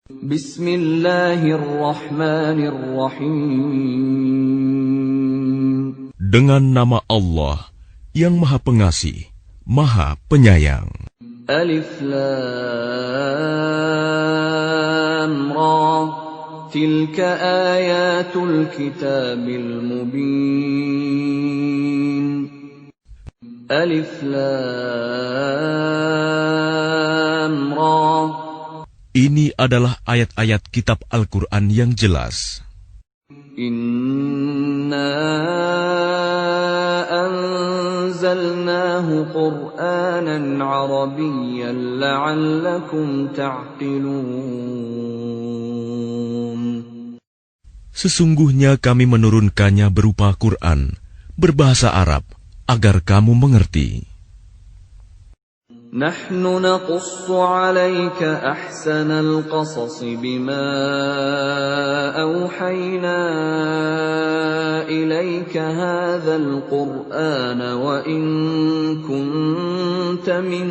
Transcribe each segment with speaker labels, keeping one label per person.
Speaker 1: Bismillahirrahmanirrahim.
Speaker 2: Dengan nama Allah yang Maha Pengasih, Maha Penyayang.
Speaker 1: Alif Lam Ra. Tilka ayatul kitabil mubin. Alif Lam Ra.
Speaker 2: Ini adalah ayat-ayat kitab Al-Quran yang jelas.
Speaker 1: Inna anzalnahu Qur'anan Arabiyyan la'allakum ta'qilun.
Speaker 2: Sesungguhnya kami menurunkannya berupa Quran, berbahasa Arab, agar kamu mengerti.
Speaker 1: Nahnu naqussu 'alaika ahsanal qasas bima awhayna ilayka hadzal qur'ana wa in kunta min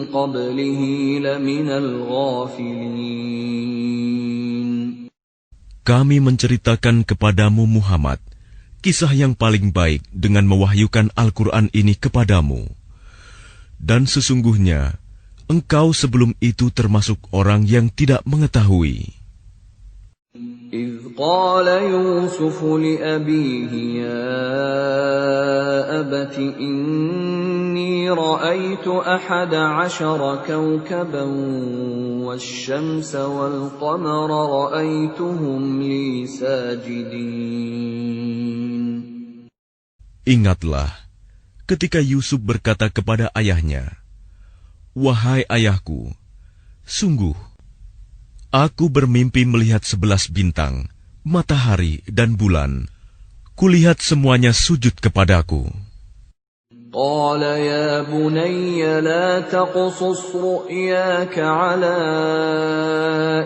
Speaker 1: qablihi laminal ghafilin.
Speaker 2: Kami menceritakan kepadamu Muhammad kisah yang paling baik dengan mewahyukan Al-Quran ini kepadamu. Dan sesungguhnya, engkau sebelum itu termasuk orang yang tidak mengetahui.
Speaker 1: إذ قال يوسف لأبيه يا أبت إني رأيت 11 كوكبا والشمس والقمر رأيتهم لي ساجدين.
Speaker 2: Ingatlah, ketika Yusuf berkata kepada ayahnya, "Wahai ayahku, sungguh, aku bermimpi melihat 11 bintang, matahari dan bulan. Kulihat semuanya sujud kepadaku."
Speaker 1: قال يا بني لا تقصص رؤياك على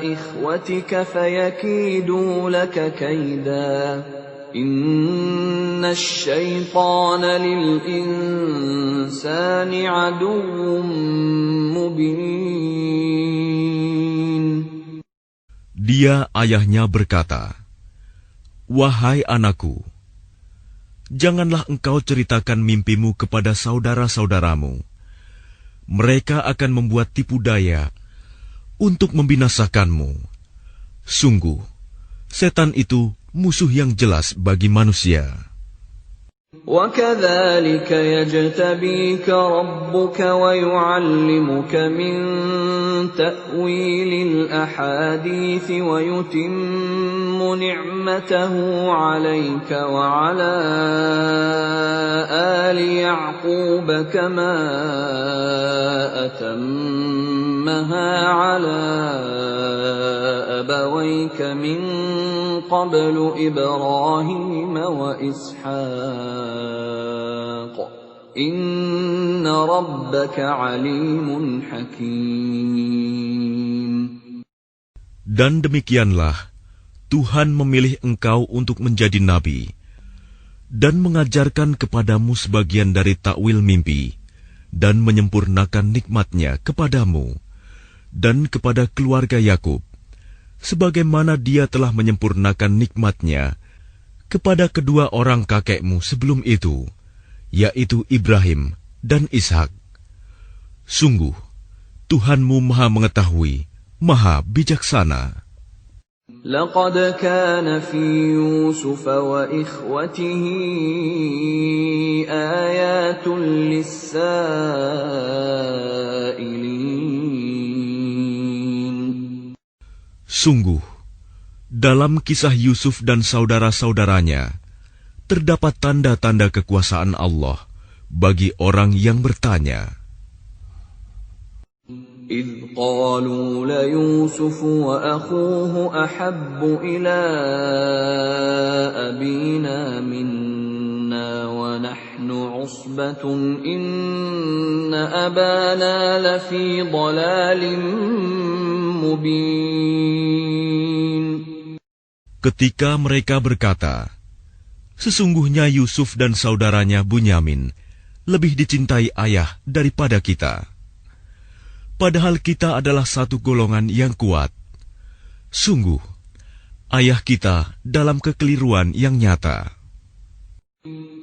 Speaker 1: إخوتك فيكيدوا لك كيدا إن الشيطان للإنسان عدو مبين.
Speaker 2: Dia ayahnya berkata, "Wahai anakku, janganlah engkau ceritakan mimpimu kepada saudara-saudaramu. Mereka akan membuat tipu daya untuk membinasakanmu. Sungguh, setan itu musuh yang jelas bagi manusia."
Speaker 1: وَكَذَلِكَ يَجْتَبِيكَ رَبُّكَ وَيُعَلِّمُكَ مِنْ تَأْوِيلِ الْأَحَادِيثِ وَيُتِمُّ نِعْمَتَهُ عَلَيْكَ وَعَلَى آلِ يَعْقُوبَ كَمَا أَتَمَّهَا عَلَى أَبَوَيْكَ مِنْ قَبْلُ إِبْرَاهِيمَ وَإِسْحَاقَ إِنَّ رَبَّكَ عَلِيمٌ حَكِيمٌ.
Speaker 2: Dan demikianlah Tuhan memilih engkau untuk menjadi nabi dan mengajarkan kepadamu sebagian dari takwil mimpi dan menyempurnakan nikmat-Nya kepadamu dan kepada keluarga Yakub, sebagaimana Dia telah menyempurnakan nikmat-Nya kepada kedua orang kakekmu sebelum itu, yaitu Ibrahim dan Ishak. Sungguh, Tuhanmu Maha Mengetahui, Maha Bijaksana.
Speaker 1: لقد كان في يوسف وإخوته آيات للسائلين.
Speaker 2: Sungguh, dalam kisah Yusuf dan saudara-saudaranya, terdapat tanda-tanda kekuasaan Allah bagi orang yang bertanya.
Speaker 1: إذ قالوا ليوسف وأخوه أحب إلى أبينا منا ونحن عصبة إن أبانا لفي ضلال مبين.
Speaker 2: Ketika mereka berkata, "Sesungguhnya Yusuf dan saudaranya Bunyamin lebih dicintai ayah daripada kita. Padahal kita adalah satu golongan yang kuat." Sungguh, ayah kita dalam kekeliruan yang nyata.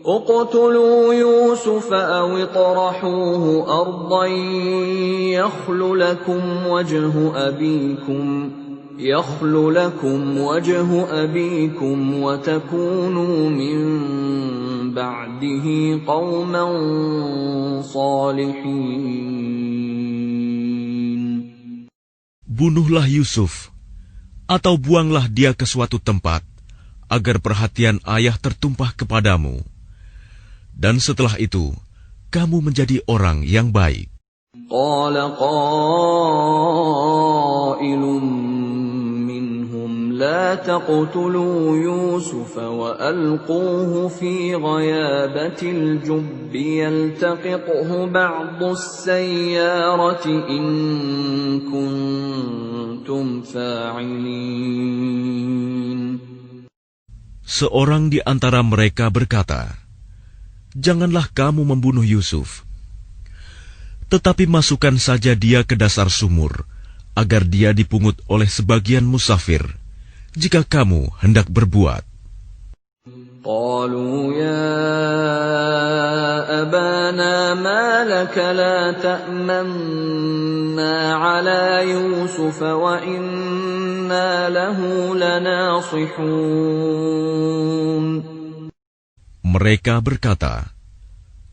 Speaker 1: اقتلوا يوسف أو اطرحوه أرضا يخل لكم وجه أبيكم وتكونوا من بعده قوما صالحين.
Speaker 2: Bunuhlah Yusuf, atau buanglah dia ke suatu tempat, agar perhatian ayah tertumpah kepadamu. Dan setelah itu, kamu menjadi orang yang baik.
Speaker 1: قال قائل منهم لا تقتلوا يوسف وألقوه في غيابة الجب يلتقطه بعض السيارة إن كنتم فاعلين.
Speaker 2: Seorang di antara mereka berkata, "Janganlah kamu membunuh Yusuf. Tetapi masukkan saja dia ke dasar sumur, agar dia dipungut oleh sebagian musafir, jika kamu hendak berbuat."
Speaker 1: قالوا يا أبانا ما لك لا تأمنا على يوسف وإنا له لناصحون.
Speaker 2: Mereka berkata,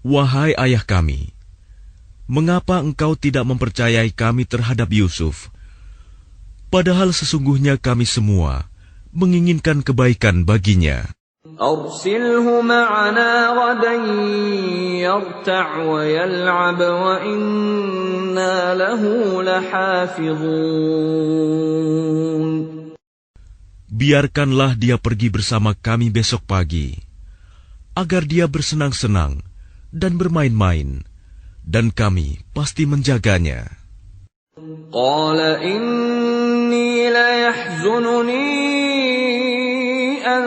Speaker 2: "Wahai ayah kami, mengapa engkau tidak mempercayai kami terhadap Yusuf? Padahal sesungguhnya kami semua menginginkan kebaikan baginya."
Speaker 1: أرسله معنا غدا يرتع ويلعب وإنا له لحافظون.
Speaker 2: Biarkanlah dia pergi bersama kami besok pagi, agar dia bersenang-senang dan bermain-main, dan kami pasti menjaganya.
Speaker 1: قال إني ليحزنني أن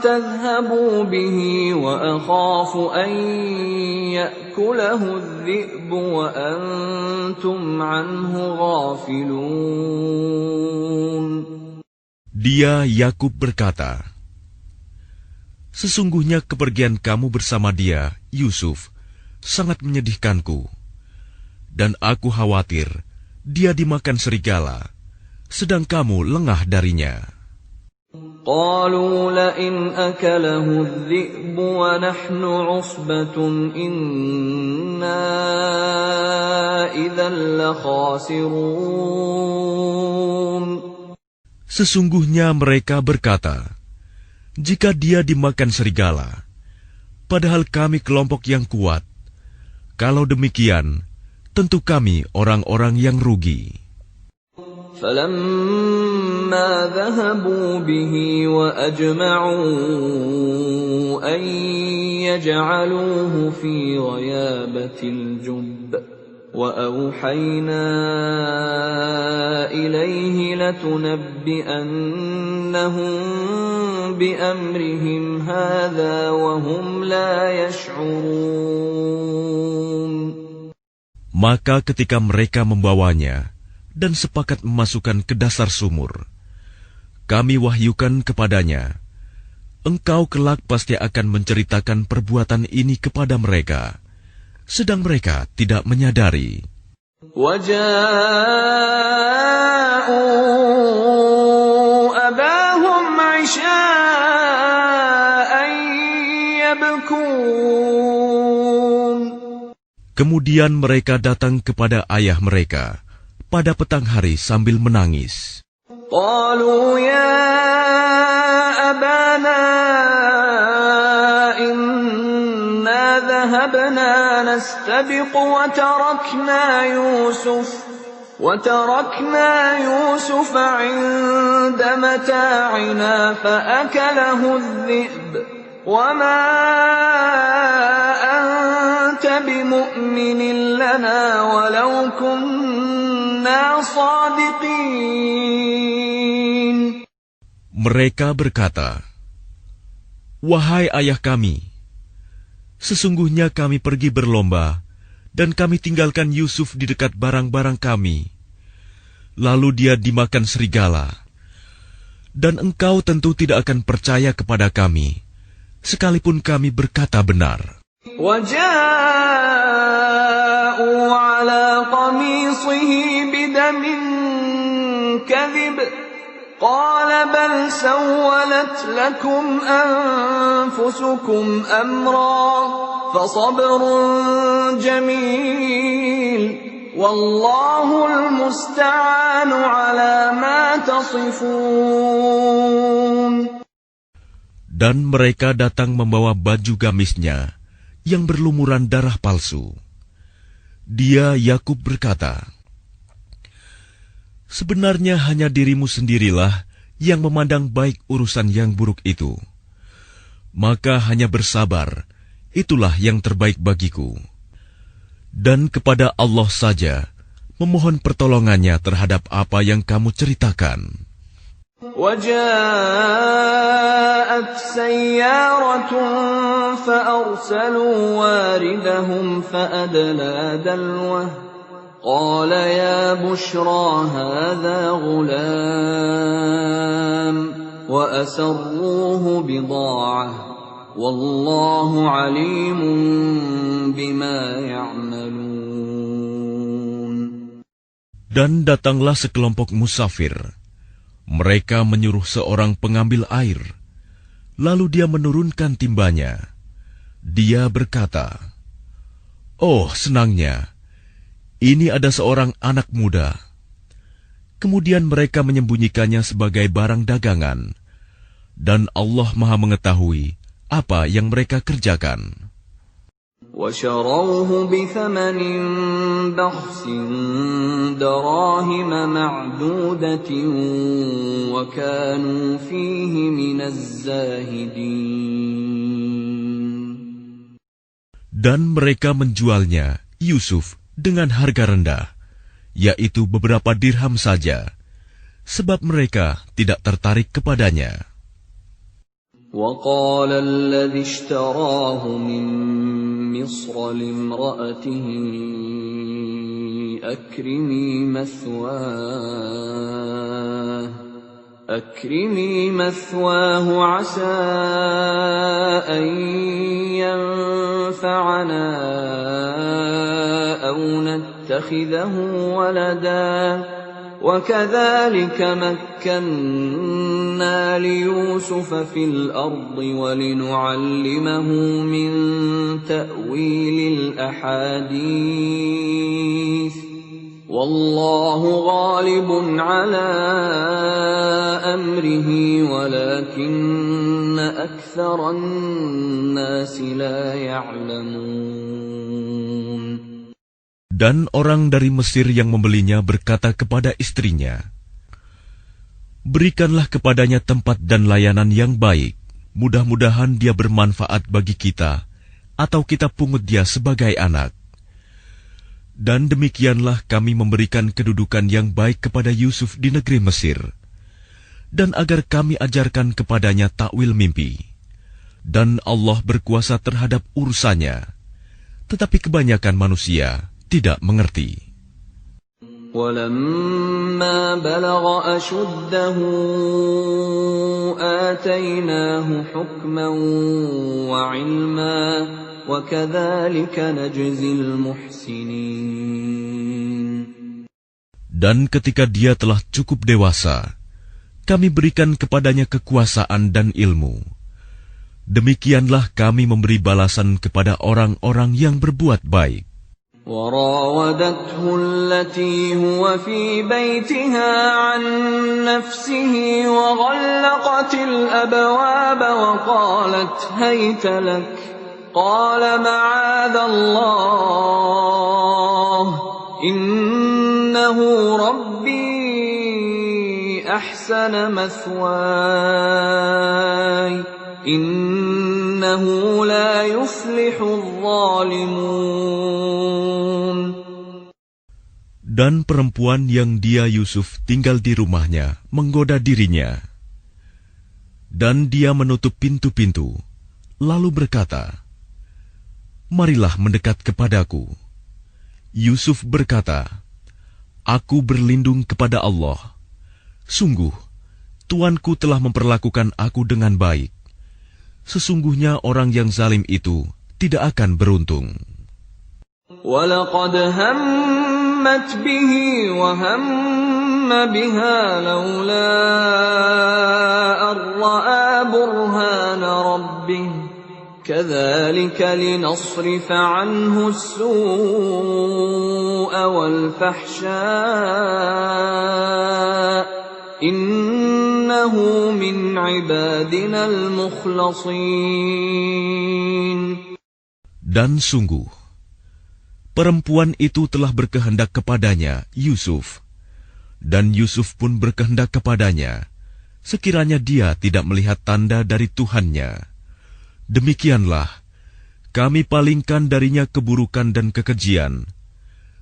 Speaker 1: تذهبوا به وأخاف أن يأكله الذئب وأنتم عنه غافلون.
Speaker 2: Dia Yakub berkata, "Sesungguhnya kepergian kamu bersama dia, Yusuf, sangat menyedihkanku, dan aku khawatir dia dimakan serigala, sedang kamu lengah darinya."
Speaker 1: قالوا لئن أكله الذئب ونحن عصبة إنا إذا لخاسرون.
Speaker 2: Sesungguhnya mereka berkata, "Jika dia dimakan serigala, padahal kami kelompok yang kuat, kalau demikian, tentu kami orang-orang yang rugi."
Speaker 1: فلما ذهبوا به وأجمعوا أن يجعلوه في غيابة الجب وأوحينا إليه لتنبئنهم بأمرهم هذا وهم لا يشعرون.
Speaker 2: Maka ketika mereka membawanya dan sepakat memasukkan ke dasar sumur, kami wahyukan kepadanya, "Engkau kelak pasti akan menceritakan perbuatan ini kepada mereka," sedang mereka tidak menyadari.
Speaker 1: وَجَاءُوا أَبَاهُمْ عِشَاءً يَبْكُونَ.
Speaker 2: Kemudian mereka datang kepada ayah mereka pada petang hari sambil menangis.
Speaker 1: قالوا يا أبانا إنا ذهبنا نستبق وتركنا يوسف عند متاعنا فأكله الذئب وما أنت بمؤمن لنا ولو كنا صادقين.
Speaker 2: Mereka berkata, "Wahai ayah kami, sesungguhnya kami pergi berlomba dan kami tinggalkan Yusuf di dekat barang-barang kami. Lalu dia dimakan serigala. Dan engkau tentu tidak akan percaya kepada kami, sekalipun kami berkata benar.
Speaker 1: وَجَاءُوا عَلَى قَمِيصِهِ بِدَمٍ كَذِبٍ قَالَ بَلْ سَوَّلَتْ لَكُمْ أَنفُسُكُمْ أَمْرًا فَصَبْرٌ جَمِيلٌ وَاللَّهُ الْمُسْتَعَانُ عَلَى مَا تَصِفُونَ.
Speaker 2: Dan mereka datang membawa baju gamisnya yang berlumuran darah palsu. Dia, Yakub, berkata, sebenarnya hanya dirimu sendirilah yang memandang baik urusan yang buruk itu. Maka hanya bersabar, itulah yang terbaik bagiku. Dan kepada Allah saja memohon pertolongannya terhadap apa yang kamu ceritakan.
Speaker 1: وَجَاءَتْ سَيَّارَةٌ فَأَرْسَلُوا وَارِدَهُمْ فَأَدْلَىٰ دَلْوَهُ قَالَ يَا بُشْرَىٰ هَٰذَا غُلَامٌ وَأَسَرُّوهُ بِضَاعَةً وَاللَّهُ عَلِيمٌ بِمَا يَعْمَلُونَ.
Speaker 2: Dan datanglah sekelompok musafir. Mereka menyuruh seorang pengambil air, lalu dia menurunkan timbanya. Dia berkata, oh senangnya, ini ada seorang anak muda. Kemudian mereka menyembunyikannya sebagai barang dagangan, dan Allah Maha mengetahui apa yang mereka kerjakan.
Speaker 1: وَشَرَوْهُ بِثَمَنٍ بَخْسٍ دَرَاهِمَ مَعْدُودَةٍ وَكَانُوا فِيهِ مِنَ الزَّاهِدِينَ.
Speaker 2: Dan mereka menjualnya, Yusuf, dengan harga rendah, yaitu beberapa dirham saja, sebab mereka tidak tertarik kepadanya.
Speaker 1: وَقَالَ الَّذِي اشْتَرَاهُ مِن مِّصْرَ لِامْرَأَتِهِ أَكْرِمِي مَثْوَاهُ عَسَىٰ أَن يَنفَعَنَا أَوْ نَتَّخِذَهُ وَلَدًا وَكَذَلِكَ مَكَّنَّا لِيُوسُفَ فِي الْأَرْضِ وَلِنُعَلِّمَهُ مِن تَأْوِيلِ الْأَحَادِيثِ وَاللَّهُ غَالِبٌ عَلَىٰ أَمْرِهِ وَلَكِنَّ أَكْثَرَ النَّاسِ لَا يَعْلَمُونَ.
Speaker 2: Dan orang dari Mesir yang membelinya berkata kepada istrinya, berikanlah kepadanya tempat dan layanan yang baik, mudah-mudahan dia bermanfaat bagi kita, atau kita pungut dia sebagai anak. Dan demikianlah kami memberikan kedudukan yang baik kepada Yusuf di negeri Mesir, dan agar kami ajarkan kepadanya takwil mimpi. Dan Allah berkuasa terhadap urusannya, tetapi kebanyakan manusia tidak mengerti.
Speaker 1: وَلَمَّا بَلَغَ أَشُدَّهُ آتَيْنَاهُ حُكْمًا وَعِلْمًا وَكَذَلِكَ نَجْزِي الْمُحْسِنِينَ.
Speaker 2: Dan ketika dia telah cukup dewasa, kami berikan kepadanya kekuasaan dan ilmu. Demikianlah kami memberi balasan kepada orang-orang yang berbuat baik.
Speaker 1: وراودته التي هو في بيتها عن نفسه وغلقت الأبواب وقالت هيت لك قال معاذ الله إنه ربي أحسن مثواي إنه لا يفلح الظالمون.
Speaker 2: Dan perempuan yang dia Yusuf tinggal di rumahnya menggoda dirinya. Dan dia menutup pintu-pintu, lalu berkata, marilah mendekat kepadaku. Yusuf berkata, aku berlindung kepada Allah. Sungguh, Tuanku telah memperlakukan aku dengan baik. Sesungguhnya orang yang zalim itu tidak akan beruntung.
Speaker 1: وَلَقَدْ هَمَّتْ بِهِ وَهَمَّ بِهَا لَوْلَا أَن رَّأَىٰ بُرْهَانَ رَبِّهِ كَذَٰلِكَ لِنَصْرِفَ عَنْهُ السُّوءَ وَالْفَحْشَاءَ إِنَّهُ مِنْ عِبَادِنَا الْمُخْلَصِينَ.
Speaker 2: Dan sungguh, perempuan itu telah berkehendak kepadanya, Yusuf. Dan Yusuf pun berkehendak kepadanya, sekiranya dia tidak melihat tanda dari Tuhannya. Demikianlah, kami palingkan darinya keburukan dan kekejian.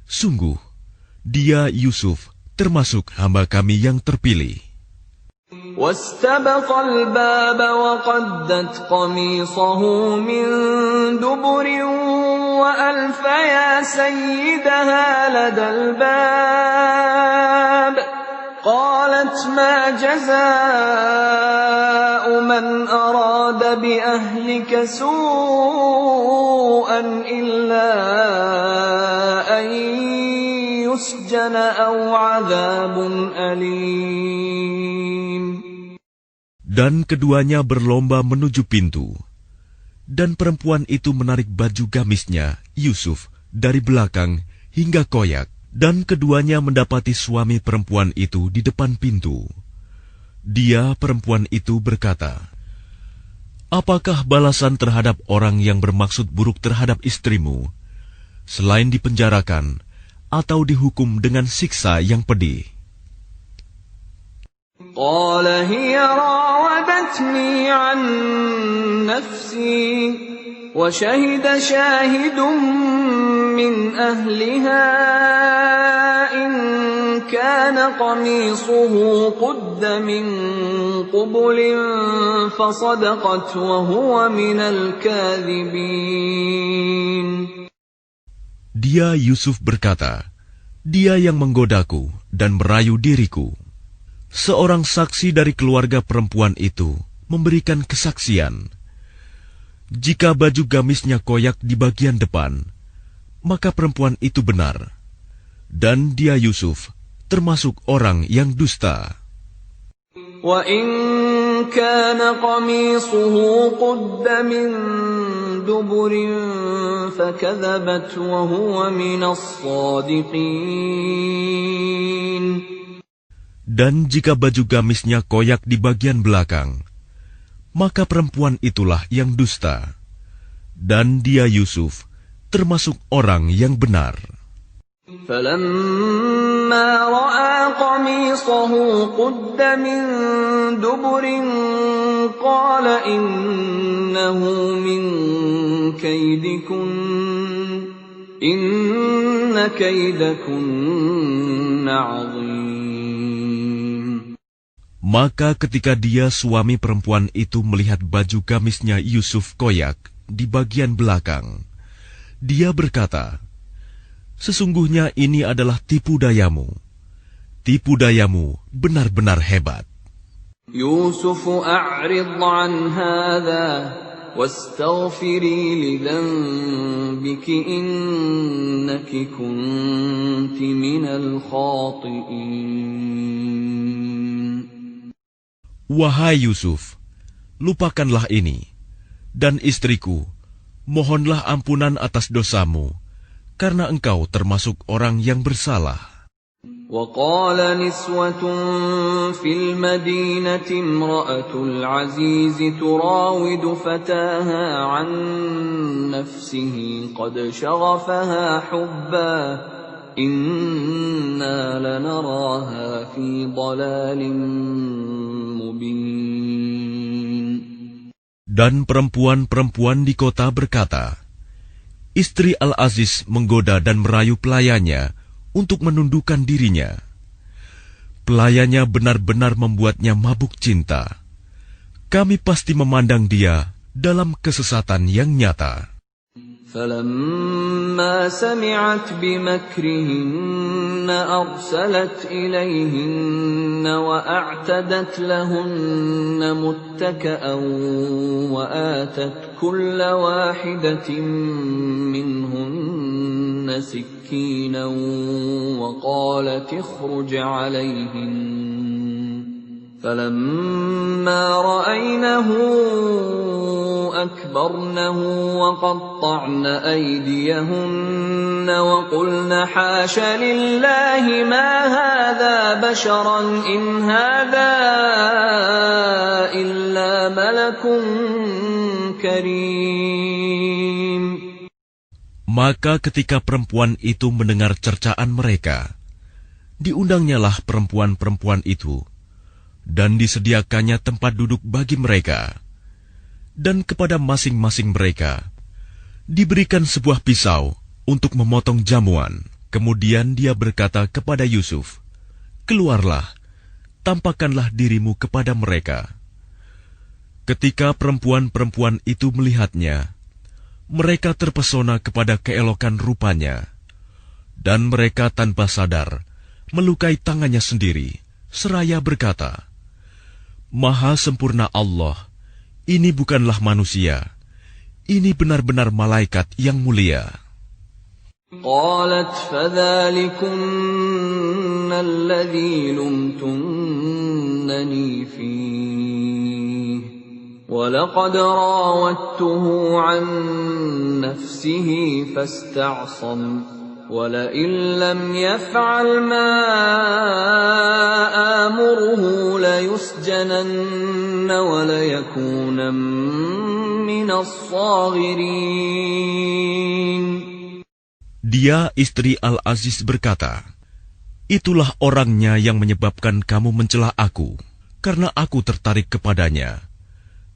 Speaker 2: Sungguh, dia Yusuf termasuk hamba kami yang terpilih.
Speaker 1: وَاسْتَبَقَ الْبَابَ وَقَدَّتْ قَمِيصَهُ مِنْ دُبُرٍ وَأَلْفَ يَا سَيِّدَهَا لَدَى الْبَابِ قَالَتْ مَا جَزَاءُ مَنْ أَرَادَ بِأَهْلِكَ سُوءًا إِلَّا أَنْ يُسْجَنَ أَوْ عَذَابٌ أَلِيمٌ.
Speaker 2: Dan keduanya berlomba menuju pintu. Dan perempuan itu menarik baju gamisnya, Yusuf, dari belakang hingga koyak. Dan keduanya mendapati suami perempuan itu di depan pintu. Dia, perempuan itu, berkata, "Apakah balasan terhadap orang yang bermaksud buruk terhadap istrimu, selain dipenjarakan atau dihukum dengan siksa yang pedih?"
Speaker 1: قال هي راودتني عن نفسي وشهد شاهد من أهلها إن كان قميصه قد من قبل فصدقت وهو من الكاذبين.
Speaker 2: Dia Yusuf berkata, "Dia yang menggodaku dan merayu diriku." Seorang saksi dari keluarga perempuan itu memberikan kesaksian. Jika baju gamisnya koyak di bagian depan, maka perempuan itu benar. Dan dia Yusuf termasuk orang yang dusta.
Speaker 1: وَإِنْ كَانَ قَمِيصُهُ قُدَّ مِنْ دُبُرٍ فَكَذَبَتْ وَهُوَ مِنَ الصَّادِقِينَ.
Speaker 2: Dan jika baju gamisnya koyak di bagian belakang, maka perempuan itulah yang dusta. Dan dia Yusuf termasuk orang yang benar.
Speaker 1: فَلَمَّا رَأَى قَمِيصَهُ قُدَّ مِنْ دُبُرٍ قَالَ إِنَّهُ مِنْ كَيْدِكُنَّ إِنَّ كَيْدَكُنَّ عَظِيمٌ.
Speaker 2: Maka ketika dia suami perempuan itu melihat baju gamisnya Yusuf koyak di bagian belakang, dia berkata, "Sesungguhnya ini adalah tipu dayamu. Tipu dayamu benar-benar hebat."
Speaker 1: يُوسُفُ أَعْرِضْ عَنْ هَذَا وَاسْتَغْفِرِي لِذَنبِكِ إِنَّكِ كُنتِ مِنَ الْخَاطِئِينَ.
Speaker 2: Wahai Yusuf, lupakanlah ini, dan istriku, mohonlah ampunan atas dosamu, karena engkau termasuk orang yang bersalah.
Speaker 1: وَقَالَ نِسْوَةٌ فِي الْمَدِينَةِ امْرَأَتُ الْعَزِيزِ تُرَاوِدُ فَتَاهَا عَنْ نَفْسِهِ قَدْ شَغَفَهَا حُبًّا إِنَّا لَنَرَاهَا فِي ضَلَالٍ مُبِينٍ.
Speaker 2: Dan perempuan-perempuan di kota berkata, "Istri Al-Aziz menggoda dan merayu pelayannya untuk menundukkan dirinya. Pelayannya benar-benar membuatnya mabuk cinta. Kami pasti memandang dia dalam kesesatan yang nyata."
Speaker 1: فلما سمعت بمكرهن أرسلت إليهن وأعتدت لهن متكأ وآتت كل واحدة منهن سكينا وقالت اخرج عليهن فلما رأينه أكبرنه وقطعن أيديهن وقلن حاش لله ما هذا بشرا إن هذا إلا ملك كريم.
Speaker 2: Maka ketika perempuan itu mendengar cercaan mereka, diundangnyalah perempuan-perempuan itu, dan disediakannya tempat duduk bagi mereka. Dan kepada masing-masing mereka diberikan sebuah pisau untuk memotong jamuan. Kemudian dia berkata kepada Yusuf, "Keluarlah, tampakkanlah dirimu kepada mereka." Ketika perempuan-perempuan itu melihatnya, mereka terpesona kepada keelokan rupanya, dan mereka tanpa sadar melukai tangannya sendiri, seraya berkata, "Maha sempurna Allah, ini bukanlah manusia, ini benar-benar malaikat yang mulia."
Speaker 1: قالت فذلكن الذي لمتنني فيه ولقد راودته عن نفسه فاستعصم ولئن لم يفعل ما آمره ليسجنن وليكون من الصاغرين.
Speaker 2: Dia, istri Al-Aziz, berkata, "Itulah orangnya yang menyebabkan kamu mencela aku, karena aku tertarik kepadanya.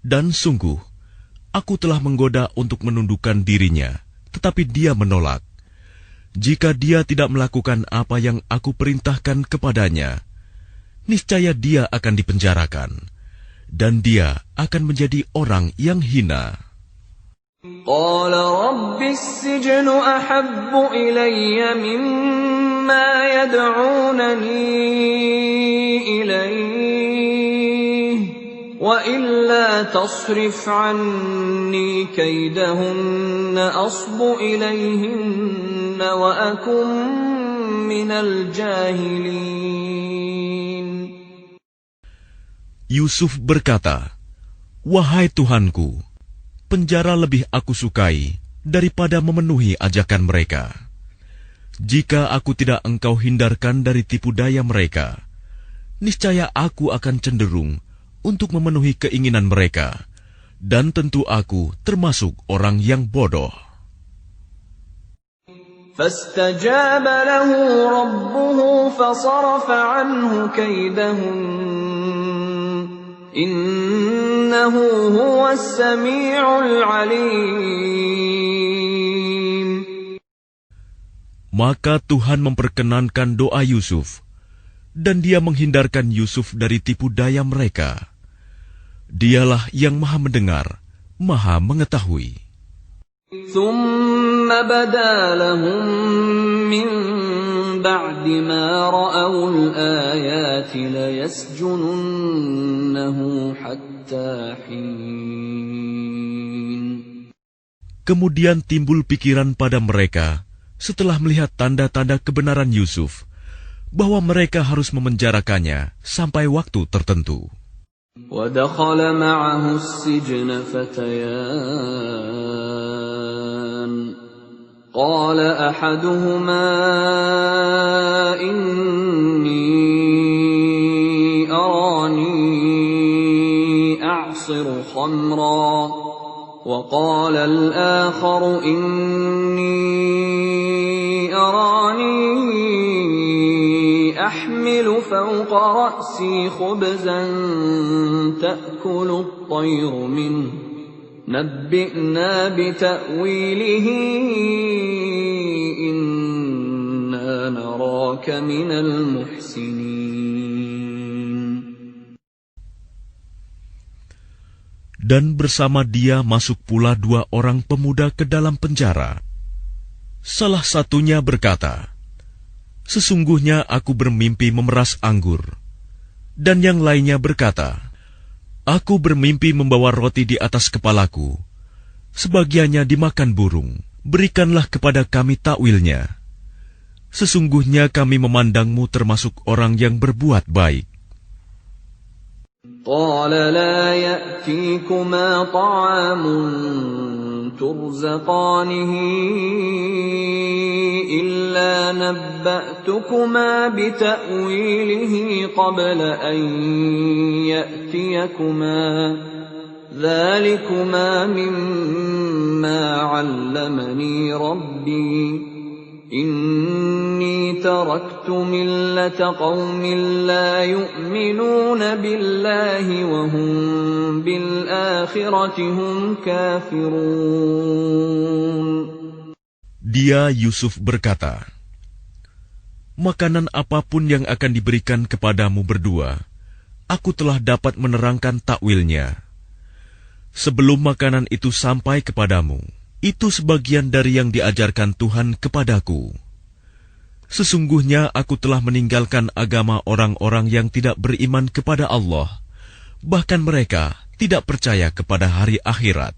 Speaker 2: Dan sungguh, aku telah menggoda untuk menundukkan dirinya, tetapi dia menolak. Jika dia tidak melakukan apa yang aku perintahkan kepadanya, niscaya dia akan dipenjarakan, dan dia akan menjadi orang yang hina."
Speaker 1: قال رب السجن أحب إلي مما يدعونني إليه وإلا تصرف عني كيدهن أصب إليهن وأكن من الجاهلين.
Speaker 2: Yusuf berkata, "Wahai Tuhanku, penjara lebih aku sukai daripada memenuhi ajakan mereka. Jika aku tidak engkau hindarkan dari tipu daya mereka, niscaya aku akan cenderung untuk memenuhi keinginan mereka, dan tentu aku termasuk orang yang bodoh."
Speaker 1: فاستجاب له ربه فصرف عنه كيدهن إنه هو السميع العليم.
Speaker 2: Maka Tuhan memperkenankan doa Yusuf, dan dia menghindarkan Yusuf dari tipu daya mereka. Dialah yang Maha Mendengar, Maha Mengetahui.
Speaker 1: ثم بدا لهم من بعد ما رأوا الآيات ليسجننه حتى حين.
Speaker 2: Kemudian timbul pikiran pada mereka setelah melihat tanda-tanda kebenaran Yusuf, bahwa mereka harus memenjarakannya sampai waktu tertentu.
Speaker 1: وَدَخَلَ مَعَهُ السِّجْنَ فَتَيَانِ قَالَ أَحَدُهُمَا إِنِّي أَرَانِي أَعْصِرُ خَمْرًا وَقَالَ الْآخَرُ إِنِّي أَرَانِي أحمل فوق رأسي خبزا تأكل الطير منه نبئنا بتأويله إنا نراك من المحسنين.
Speaker 2: Dan bersama dia masuk pula 2 orang pemuda ke dalam penjara. Salah satunya berkata, "Sesungguhnya aku bermimpi memeras anggur." Dan yang lainnya berkata, "Aku bermimpi membawa roti di atas kepalaku. Sebagiannya dimakan burung. Berikanlah kepada kami takwilnya. Sesungguhnya kami memandangmu termasuk orang yang berbuat baik."
Speaker 1: قال لا يأتيكما طعام ترزقانه إلا نبأتكما بتأويله قبل أن يأتيكما ذلكما مما علمني ربي إني تركت ملة قوم لا يؤمنون بالله وهم بالآخرة هم كافرون.
Speaker 2: Dia Yusuf berkata, "Makanan apapun yang akan diberikan kepadamu berdua, aku telah dapat menerangkan takwilnya. Sebelum makanan itu sampai kepadamu, itu sebagian dari yang diajarkan Tuhan kepadaku. Sesungguhnya aku telah meninggalkan agama orang-orang yang tidak beriman kepada Allah, bahkan mereka tidak percaya kepada hari akhirat.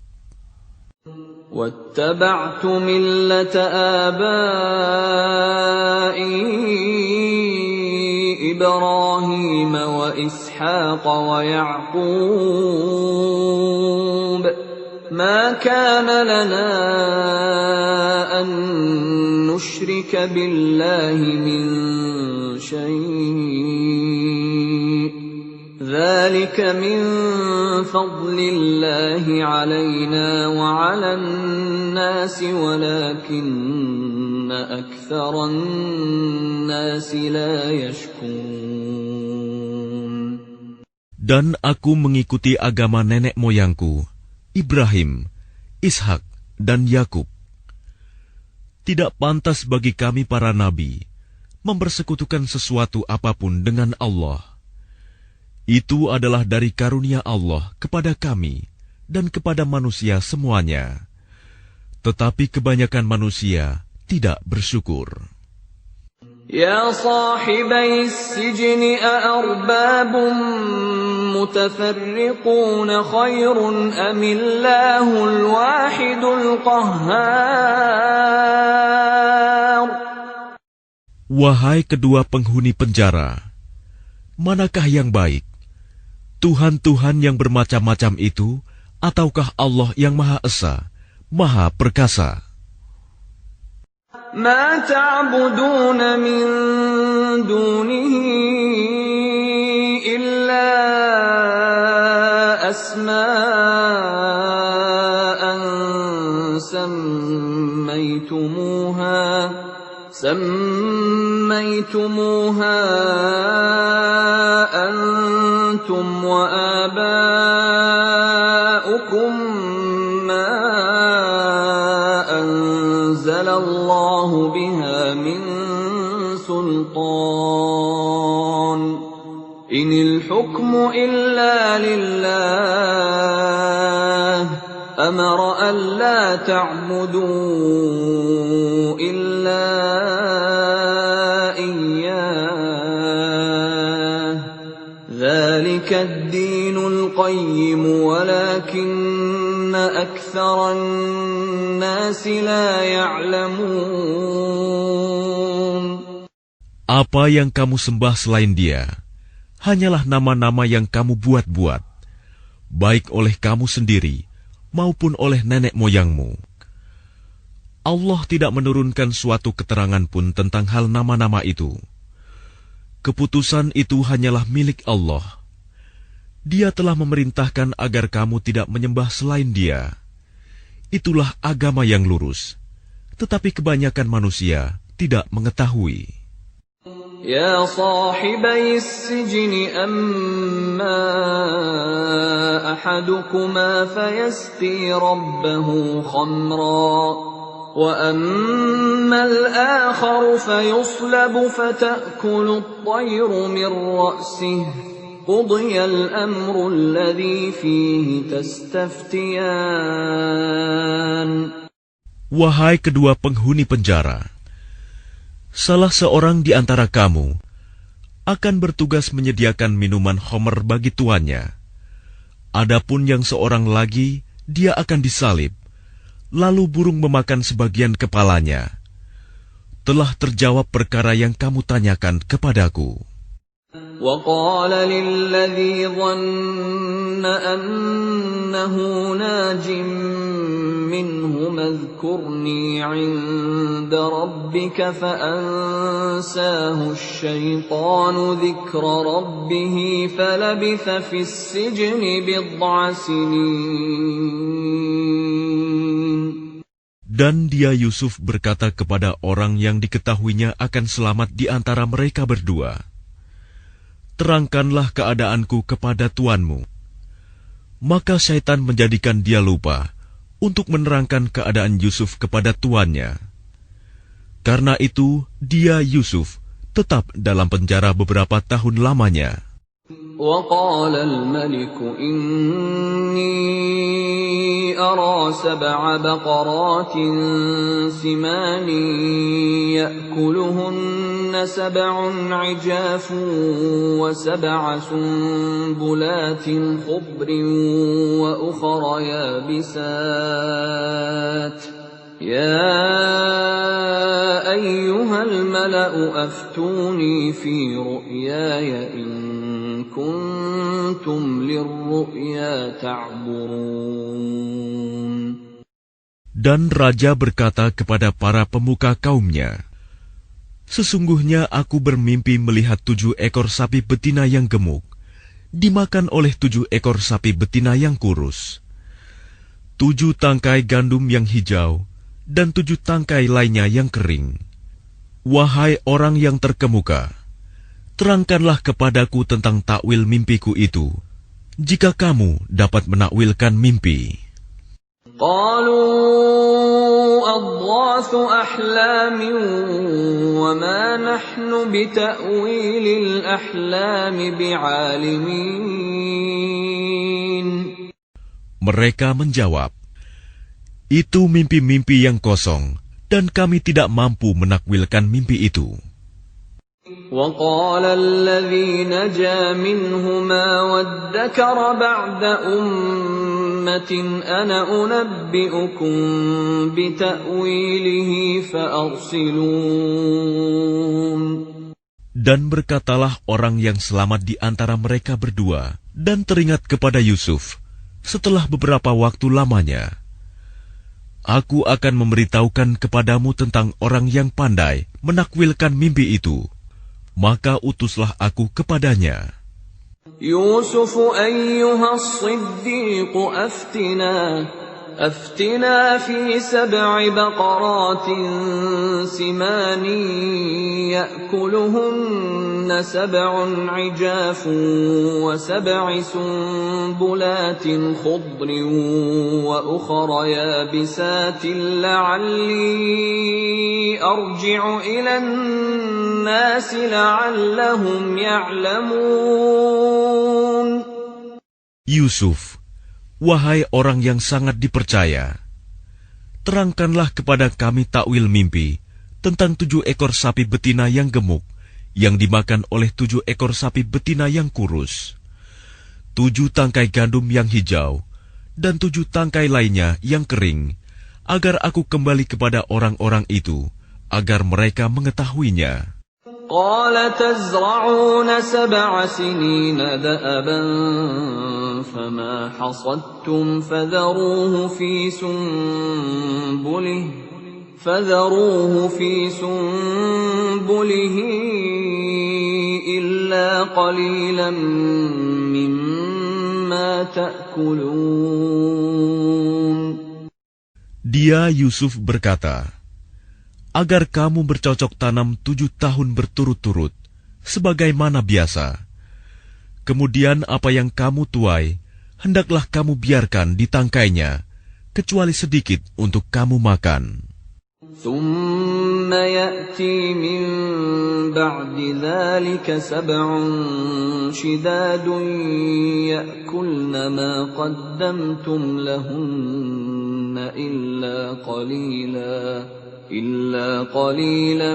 Speaker 1: وَاتَّبَعْتُ مِلَّةَ آبَائِي إِبْرَاهِيمَ وَإِسْحَاقَ وَيَعْقُوبَ مَا كَانَ لَنَا أَن نُّشْرِكَ بِاللَّهِ مِن شَيْءٍ ذَلِكَ مِن فَضْلِ اللَّهِ عَلَيْنَا وَعَلَى النَّاسِ وَلَكِنَّ أَكْثَرَ النَّاسِ لَا يَشْكُرُونَ.
Speaker 2: Dan aku mengikuti agama nenek moyangku, Ibrahim, Ishak, dan Yakub. Tidak pantas bagi kami para nabi mempersekutukan sesuatu apapun dengan Allah. Itu adalah dari karunia Allah kepada kami dan kepada manusia semuanya. Tetapi kebanyakan manusia tidak bersyukur.
Speaker 1: يا صاحبي السجن أأرباب متفرقون خير أم الله الواحد القهار.
Speaker 2: Wahai kedua penghuni penjara, manakah yang baik? Tuhan-Tuhan yang bermacam-macam itu, ataukah Allah yang Maha Esa, Maha Perkasa?
Speaker 1: ما تعبدون من دونه إلا أسماء سميتموها أنتم وآباؤكم ما أنزل الله بها من سلطان إن الحكم إلا لله أمر ألا تعبدوا إلا إياه ذلك الدين القيم ولكن أكثر الناس لا يعلمون.
Speaker 2: Apa yang kamu sembah selain Dia hanyalah nama-nama yang kamu buat-buat, baik oleh kamu sendiri maupun oleh nenek moyangmu. Allah tidak menurunkan suatu keterangan pun tentang hal nama-nama itu. Keputusan itu hanyalah milik Allah. Dia telah memerintahkan agar kamu tidak menyembah selain Dia. Itulah agama yang lurus, tetapi kebanyakan manusia tidak mengetahui.
Speaker 1: يا صاحبي السجن أما أحدكما فيسقي ربه خمرا وأما الآخر فيصلب فتأكل الطير من رأسه قُضِيَ الْأَمْرُ الَّذِي فِيهِ تَسْتَفْتِيَانِ.
Speaker 2: Wahai kedua penghuni penjara, salah seorang di antara kamu akan bertugas menyediakan minuman khamr bagi tuannya. Adapun yang seorang lagi, dia akan disalib, lalu burung memakan sebagian kepalanya. Telah terjawab perkara yang kamu tanyakan kepadaku.
Speaker 1: وَقَالَ لِلَّذِي ظَنَّ أَنَّهُ نَاجٍ مِّنْهُمَا اذْكُرْنِي عِندَ رَبِّكَ فَأَنسَاهُ الشَّيْطَانُ ذِكْرَ رَبِّهِ فَلَبِثَ فِي السِّجْنِ بِضْعَ سِنِينَ.
Speaker 2: Dan dia Yusuf berkata kepada orang yang diketahuinya akan selamat di antara mereka berdua, terangkanlah keadaanku kepada tuanmu. Maka syaitan menjadikan dia lupa untuk menerangkan keadaan Yusuf kepada tuannya. Karena itu, dia Yusuf tetap dalam penjara beberapa tahun lamanya.
Speaker 1: وَقَالَ الْمَلِكُ إِنِّي أَرَى 7 بَقَرَاتٍ سِمَانٍ يَأْكُلُهُنَّ 7 عِجَافٌ و7 سُنبُلَاتٍ خُضْرٍ وَأُخَرَ يَابِسَاتٍ يَا أَيُّهَا الْمَلَأُ أَفْتُونِي فِي رُؤْيَايَ إِن كُنتُمْ لِلرُّؤْيَا تَعْبُرُونَ.
Speaker 2: Dan raja berkata kepada para pemuka kaumnya, sesungguhnya aku bermimpi melihat 7 ekor sapi betina yang gemuk dimakan oleh 7 ekor sapi betina yang kurus, 7 tangkai gandum yang hijau, dan 7 tangkai lainnya yang kering. Wahai orang yang terkemuka, terangkanlah kepadaku tentang takwil mimpiku itu, jika kamu dapat menakwilkan mimpi.
Speaker 1: قالوا أضغاث أحلام وما نحن بتأويل الأحلام بعالمين.
Speaker 2: Mereka menjawab, itu mimpi-mimpi yang kosong, dan kami tidak mampu menakwilkan mimpi itu.
Speaker 1: وقال الذي نجا منهما وادكر بعد أمة أنا أنبئكم بتأويله فأرسلون.
Speaker 2: Dan berkatalah orang yang selamat di antara mereka berdua dan teringat kepada Yusuf setelah beberapa waktu lamanya, aku akan memberitahukan kepadamu tentang orang yang pandai menakwilkan mimpi itu. Maka utuslah aku kepadanya.
Speaker 1: Yusuf ayyuha as-siddiq aftina fi 7 baqaratin simanin ya'kuluhunna 7 'ijafun wa 7 sunbulatin khudrin wa ukhra yabisatin la'alli arji'u ila an-nas la'allahum ya'lamun.
Speaker 2: Yusuf, wahai orang yang sangat dipercaya, terangkanlah kepada kami takwil mimpi tentang 7 ekor sapi betina yang gemuk yang dimakan oleh 7 ekor sapi betina yang kurus, 7 tangkai gandum yang hijau, dan 7 tangkai lainnya yang kering, agar aku kembali kepada orang-orang itu, agar mereka mengetahuinya.
Speaker 1: قال تزرعون 7 سنين دأبا فما حصدتم فذروه في سنبله إلا قليلا مما تأكلون.
Speaker 2: Dia Yusuf berkata, agar kamu bercocok tanam 7 tahun berturut-turut, sebagaimana biasa. Kemudian apa yang kamu tuai, hendaklah kamu biarkan ditangkainya, kecuali sedikit untuk kamu makan.
Speaker 1: ثم يأتي من بعد ذلك 7 شداد يأكلن ما قدمتم لهن إلا قليلا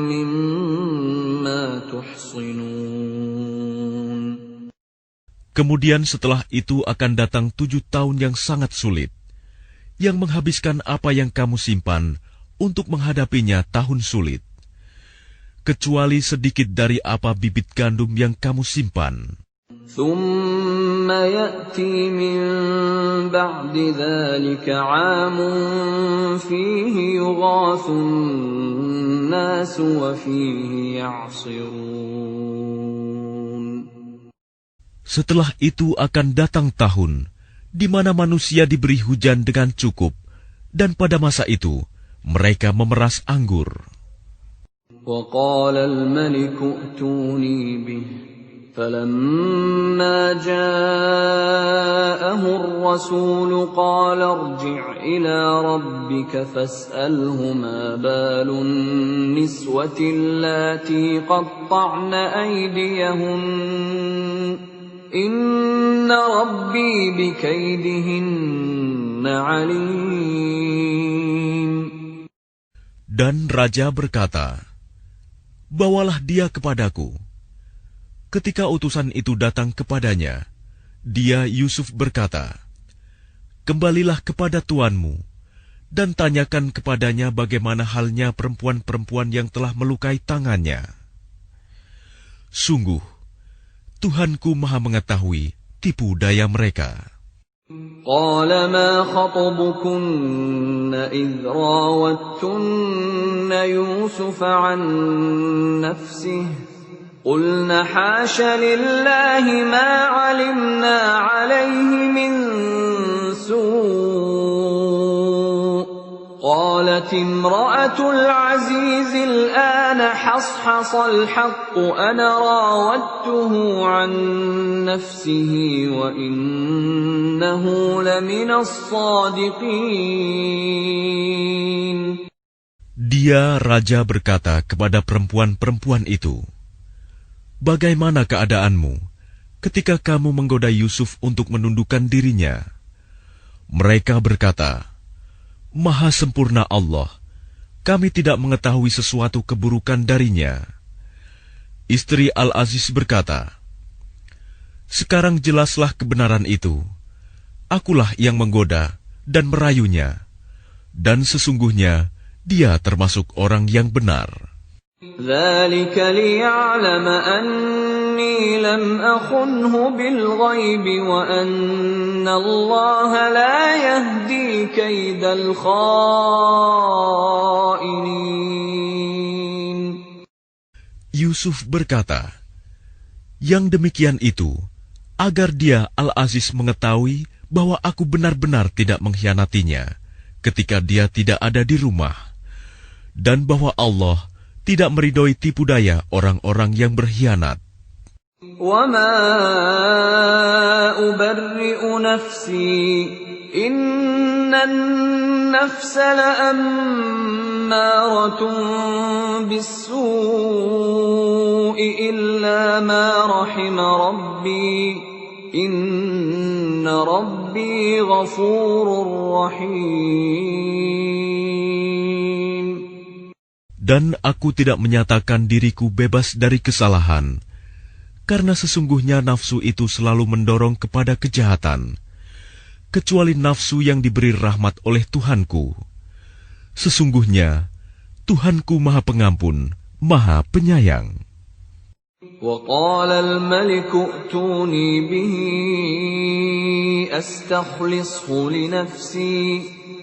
Speaker 1: مما تحصنون.
Speaker 2: Kemudian setelah itu akan datang 7 tahun yang sangat sulit, yang menghabiskan apa yang kamu simpan untuk menghadapinya tahun sulit, kecuali sedikit dari apa bibit gandum yang kamu simpan.
Speaker 1: ثم يأتي من بعد ذلك عام فيه يغاث الناس وفيه يعصرون.
Speaker 2: Setelah itu akan datang tahun di mana manusia diberi hujan dengan cukup, dan pada masa itu mereka memeras anggur.
Speaker 1: وقال الملك ائتوني به فلما جاءه الرسول قال ارجع إلى ربك فاسأله ما بال النسوة اللاتي قطعن أيديهن إن ربي بكيدهن عليم.
Speaker 2: Dan raja berkata, "Bawalah dia kepadaku." Ketika utusan itu datang kepadanya, dia Yusuf berkata, "Kembalilah kepada tuanmu dan tanyakan kepadanya bagaimana halnya perempuan-perempuan yang telah melukai tangannya. Sungguh, Tuhanku Maha mengetahui tipu daya mereka."
Speaker 1: قال ما خطبكن إذ راوتن يوسف عن نفسه قلنا حاش لله ما علمنا عليه من سوء قالت امرأة العزيز الآن حصحص الحق أنا راودته عن نفسه وإنه لمن الصادقين.
Speaker 2: Dia raja berkata kepada perempuan-perempuan itu, "Bagaimana keadaanmu ketika kamu menggoda Yusuf untuk menundukkan dirinya?" Mereka berkata, "Maha sempurna Allah, kami tidak mengetahui sesuatu keburukan darinya." Istri Al-Aziz berkata, "Sekarang jelaslah kebenaran itu. Akulah yang menggoda dan merayunya, dan sesungguhnya dia termasuk orang yang benar."
Speaker 1: ذلك ليعلم أني لم أخنه بالغيب وأن الله لا يهدي كيد الخائنين.
Speaker 2: Yusuf berkata, "Yang demikian itu agar dia Al-Aziz mengetahui bahwa aku benar-benar tidak mengkhianatinya ketika dia tidak ada di rumah, dan bahwa Allah tidak meridhoi tipu daya orang-orang yang berkhianat."
Speaker 1: وَمَا أُبَرِّئُ نَفْسِي إِنَّ النَّفْسَ لَأَمَّارَةٌ بِالسُّوءِ إِلَّا مَا رَحِمَ رَبِّي إِنَّ رَبِّي غَفُورٌ رَّحِيمٌ.
Speaker 2: Dan aku tidak menyatakan diriku bebas dari kesalahan, karena sesungguhnya nafsu itu selalu mendorong kepada kejahatan, kecuali nafsu yang diberi rahmat oleh Tuhanku. Sesungguhnya Tuhanku Maha Pengampun, Maha Penyayang.
Speaker 1: وَقَالَ الْمَلِكُ ائْتُونِي بِهِ أَسْتَخْلِصْهُ لِنَفْسِي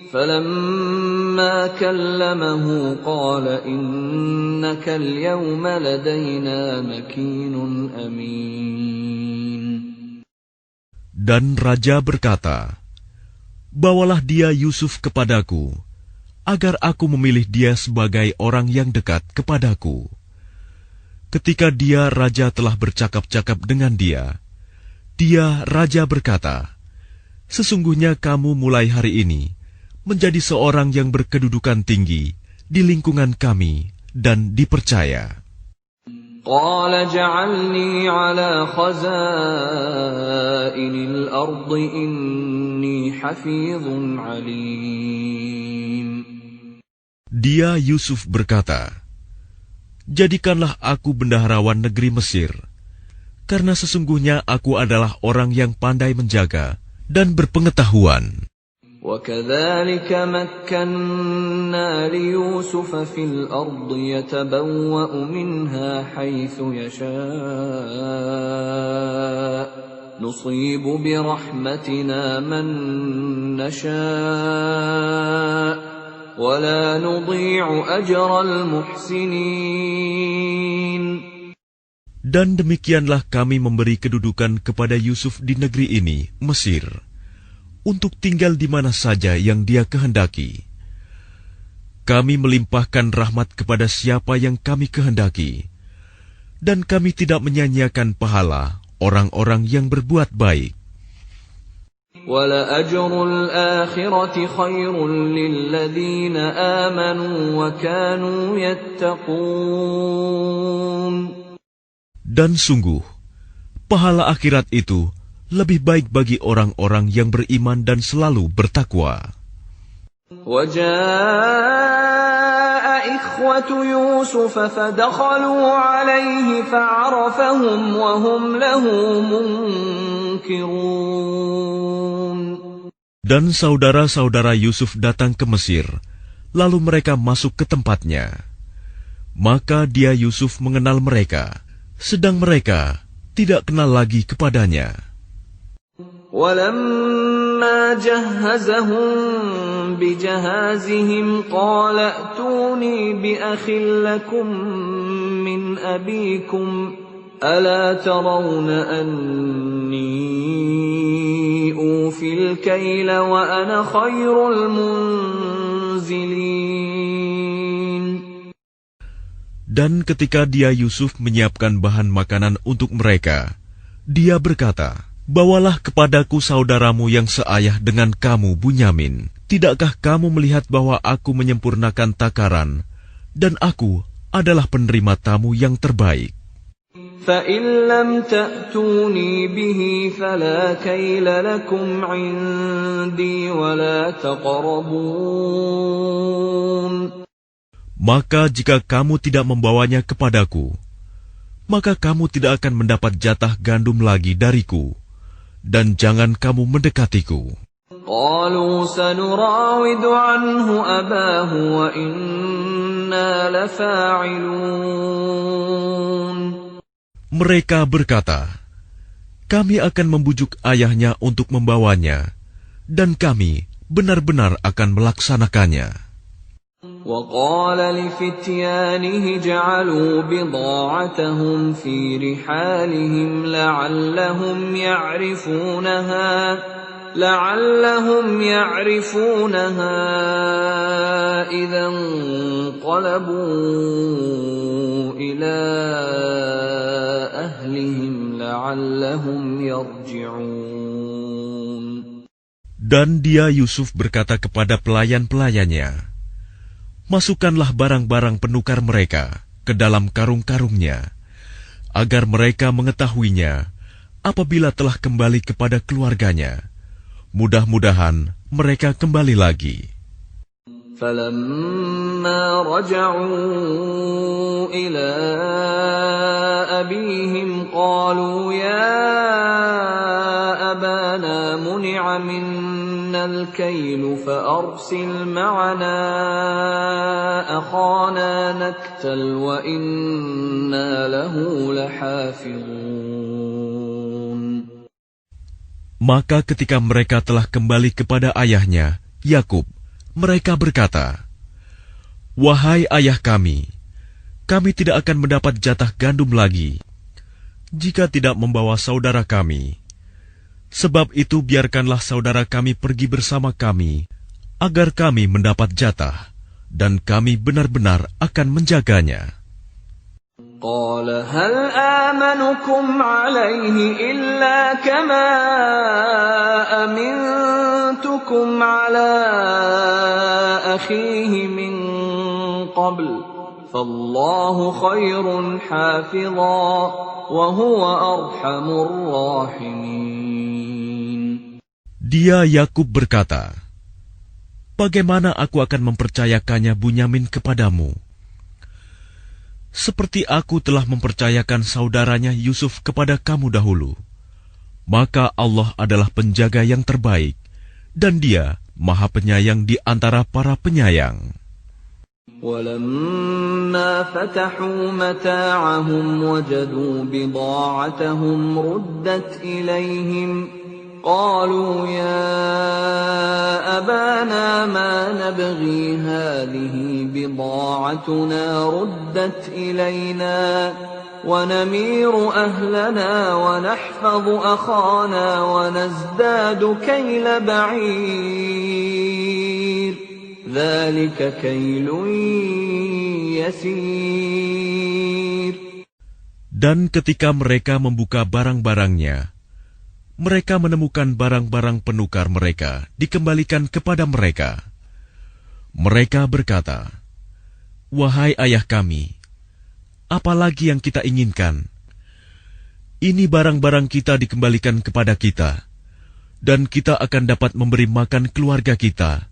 Speaker 1: فَلَمَّا كَلَّمَهُ قَالَ إِنَّكَ الْيَوْمَ لَدَيْنَا مَكِينٌ أَمِينٌ.
Speaker 2: Dan raja berkata, "Bawalah dia Yusuf kepadaku, agar aku memilih dia sebagai orang yang dekat kepadaku." Ketika dia raja telah bercakap-cakap dengan dia raja berkata, "Sesungguhnya kamu mulai hari ini menjadi seorang yang berkedudukan tinggi di lingkungan kami dan dipercaya.
Speaker 1: قال اجعلني على خزائن الأرض إني حفيظ عليم.
Speaker 2: Dia Yusuf berkata, jadikanlah aku bendaharawan negeri Mesir, karena sesungguhnya aku adalah orang yang pandai menjaga dan berpengetahuan.
Speaker 1: وكذلك مكنا ليوسف في الأرض يتبوأ منها حيث يشاء نصيب برحمتنا من نشاء ولا نضيع أجر المحسنين.
Speaker 2: Dan demikianlah kami memberi kedudukan kepada Yusuf di negeri ini, Mesir, untuk tinggal di mana saja yang dia kehendaki. Kami melimpahkan rahmat kepada siapa yang kami kehendaki, dan kami tidak menyanyiakan pahala orang-orang yang berbuat baik.
Speaker 1: وَلَأَجْرُ الْآخِرَةِ خَيْرٌ لِلَّذِينَ آمَنُوا وَكَانُوا يَتَّقُونَ.
Speaker 2: Dan sungguh, pahala akhirat itu lebih baik bagi orang-orang yang beriman dan selalu bertakwa.
Speaker 1: وَجَاءَ إِخْوَةُ يُوسُفَ فَدَخَلُوا عَلَيْهِ فَعَرَفَهُمْ وَهُمْ لَهُ مُنكِرُونَ.
Speaker 2: Dan saudara-saudara Yusuf datang ke Mesir, lalu mereka masuk ke tempatnya. Maka dia Yusuf mengenal mereka, sedang mereka tidak kenal lagi kepadanya.
Speaker 1: وَلَمَّا جَهَّزَهُم بِجَهَازِهِمْ قَالَ ائْتُونِي بِأَخٍ لَّكُم مِّنْ أَبِيكُمْ أَلَا تَرَوْنَ أَنِّي أُوفِي الْكَيْلَ وَأَنَا خَيْرُ الْمُنزِلِينَ.
Speaker 2: Dan ketika dia Yusuf menyiapkan bahan makanan untuk mereka, dia berkata, bawalah kepadaku saudaramu yang seayah dengan kamu, Bunyamin. Tidakkah kamu melihat bahwa aku menyempurnakan takaran, dan aku adalah penerima tamu yang terbaik?
Speaker 1: فَإِن لَّمْ تَأْتُونِي بِهِ فَلَا كَيْلَ لَكُمْ عِندِي وَلَا تَقْرَبُونَ.
Speaker 2: Maka jika kamu tidak membawanya kepadaku, maka kamu tidak akan mendapat jatah gandum lagi dariku, dan jangan kamu mendekatiku.
Speaker 1: قَالُوا سَنُرَاوِدُ عَنْهُ أَبَاهُ وَإِنَّا لَفَاعِلُونَ.
Speaker 2: Mereka berkata, kami akan membujuk ayahnya untuk membawanya, dan kami benar-benar akan melaksanakannya.
Speaker 1: وَقَالَ لِفِتْيَانِهِ اجْعَلُوا بِضَاعَتَهُمْ فِي رِحَالِهِمْ لَعَلَّهُمْ يَعْرِفُونَهَا إِذَا انقَلَبُوا إِلَى أَهْلِهِمْ لَعَلَّهُمْ يَرْجِعُونَ.
Speaker 2: Dan dia Yusuf berkata kepada pelayan-pelayannya, masukkanlah barang-barang penukar mereka ke dalam karung-karungnya, agar mereka mengetahuinya apabila telah kembali kepada keluarganya. Mudah-mudahan mereka kembali lagi.
Speaker 1: فَلَمَّا رَجَعُوا إِلَى أَبِيهِمْ قَالُوا يَا أَبَانَا مُنِعَ مِنَّا الْكَيْلُ فَأَرْسِلْ مَعَنَا أَخَانَا نَكْتَلْ وَإِنَّا لَهُ لَحَافِظُونَ.
Speaker 2: Maka ketika mereka telah kembali kepada ayahnya, Yakub, mereka berkata, wahai ayah kami tidak akan mendapat jatah gandum lagi jika tidak membawa saudara kami. Sebab itu biarkanlah saudara kami pergi bersama kami, agar kami mendapat jatah, dan kami benar-benar akan menjaganya.
Speaker 1: قال هل آمنكم عليه إلا كما أمنتم أَمِنْتُكُمْ عَلَى أَخِيهِ مِنْ قَبْلُ فَاللَّهُ خَيْرٌ حَافِظًا وَهُوَ أَرْحَمُ الرَّاحِمِينَ.
Speaker 2: Dia Yakub berkata, bagaimana aku akan mempercayakannya Bunyamin kepadamu? Seperti aku telah mempercayakan saudaranya Yusuf kepada kamu dahulu. Maka Allah adalah penjaga yang terbaik, dan Dia Maha Penyayang di antara para penyayang.
Speaker 1: وَلَمَّا فَتَحُوا مَتَاعَهُمْ وَجَدُوا بِضَاعَتَهُمْ رُدَّتْ إِلَيْهِمْ قَالُوا يَا أَبَانَا مَا نَبْغِي هَٰذِهِ بِضَاعَتُنَا رُدَّتْ إِلَيْنَا وَنَمِيرُ أَهْلَنَا وَنَحْفَظُ أَخَانَا وَنَزْدَادُ كَيْلَ بَعِيرٍ ذَلِكَ كَيْلٌ يَسِيرٌ.
Speaker 2: Dan ketika mereka membuka barang-barangnya, mereka menemukan barang-barang penukar mereka dikembalikan kepada mereka. Mereka berkata, wahai ayah kami, apalagi yang kita inginkan? Ini barang-barang kita dikembalikan kepada kita, dan kita akan dapat memberi makan keluarga kita,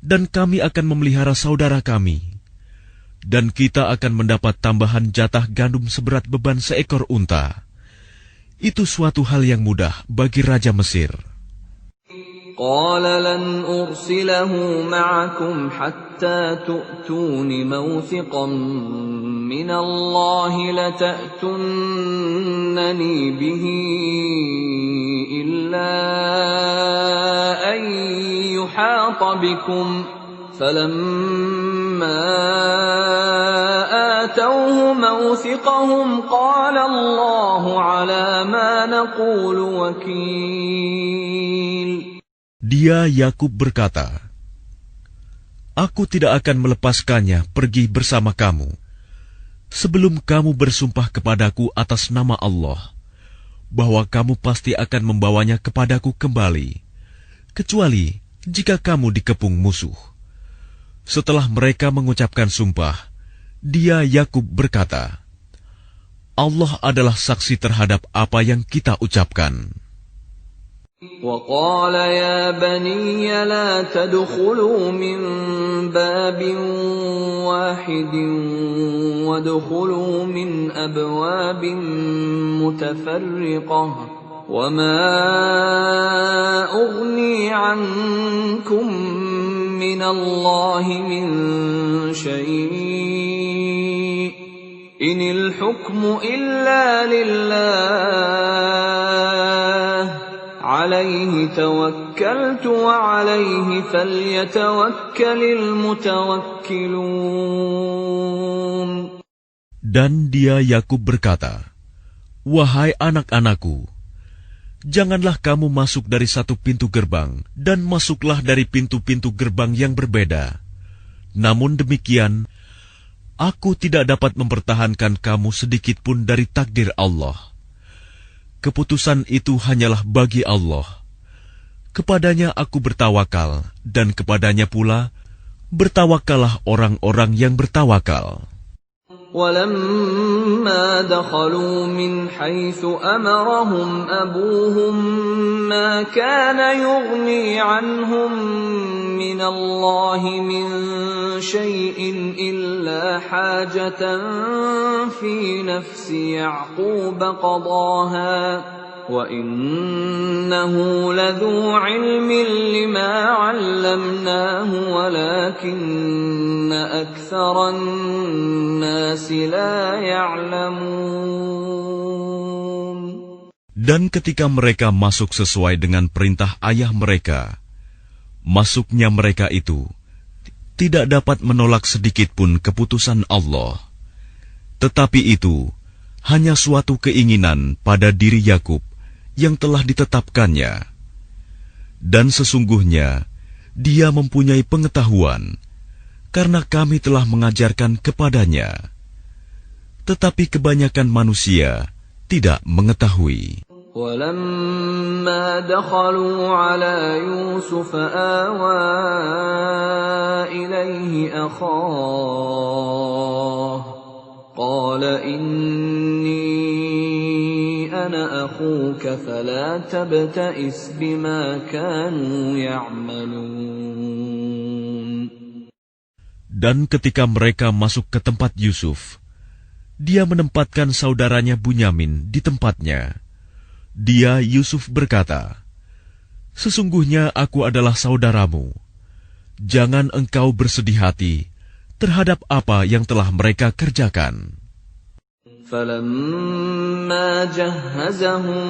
Speaker 2: dan kami akan memelihara saudara kami, dan kita akan mendapat tambahan jatah gandum seberat beban seekor unta. Itu suatu hal yang mudah bagi Raja Mesir.
Speaker 1: قال لن أرسله معكم حتى تؤتون موثقا من الله لتأتونني به إلا أن يحاط بكم فلما آتوه موثقهم قال الله على ما نقول وكيل.
Speaker 2: Dia Yakub berkata, aku tidak akan melepaskannya pergi bersama kamu sebelum kamu bersumpah kepadaku atas nama Allah bahwa kamu pasti akan membawanya kepadaku kembali, kecuali jika kamu dikepung musuh. Setelah mereka mengucapkan sumpah, dia Yakub berkata, Allah adalah saksi terhadap apa yang kita ucapkan.
Speaker 1: وَقَالَ يَا بَنِيَّ لَا تَدْخُلُوا مِنْ بَابٍ وَاحِدٍ وَادْخُلُوا مِنْ أَبْوَابٍ مُتَفَرِّقَةٍ وَمَا أُغْنِي عَنْكُمْ مِنَ اللَّهِ مِنْ شَيْءٍ إِنِ الْحُكْمُ إِلَّا لِلَّهِ عليه توكلت وعليه فليتوكل المتوكلون.
Speaker 2: Dan dia Yakub berkata, wahai anak-anakku, janganlah kamu masuk dari satu pintu gerbang dan masuklah dari pintu-pintu gerbang yang berbeda. Namun demikian, aku tidak dapat mempertahankan kamu sedikit pun dari takdir Allah. Keputusan itu hanyalah bagi Allah. Kepadanya aku bertawakal, dan kepadanya pula bertawakallah orang-orang yang bertawakal.
Speaker 1: وَلَمَّا دَخَلُوا مِنْ حَيْثُ أَمَرَهُمْ أَبُوهُمْ مَا كَانَ يُغْنِي عَنْهُمْ مِنَ اللَّهِ مِنْ شَيْءٍ إِلَّا حَاجَةً فِي نَفْسِ يَعْقُوبَ قَضَاهَا وَإِنَّهُ لَذُو عِلْمٍ لِمَا عَلَّمْنَاهُ وَلَكِنَّ أَكْثَرَ النَّاسِ لَا يَعْلَمُونَ.
Speaker 2: Dan ketika mereka masuk sesuai dengan perintah ayah mereka, masuknya mereka itu tidak dapat menolak sedikit pun keputusan Allah. Tetapi itu hanya suatu keinginan pada diri Yakub yang telah ditetapkannya. Dan sesungguhnya dia mempunyai pengetahuan, karena kami telah mengajarkan kepadanya. Tetapi kebanyakan manusia tidak mengetahui.
Speaker 1: ولما دخلوا على يوسف آوى إليه أخاه قال إني أنا أخوك فلا تبتئس بما كانوا يعملون.
Speaker 2: Dan ketika mereka masuk ke tempat Yusuf, dia menempatkan saudaranya Bunyamin di tempatnya. Dia, Yusuf, berkata, "Sesungguhnya aku adalah saudaramu. Jangan engkau bersedih hati terhadap apa yang telah mereka kerjakan."
Speaker 1: فَلَمَّا جَهَّزَهُم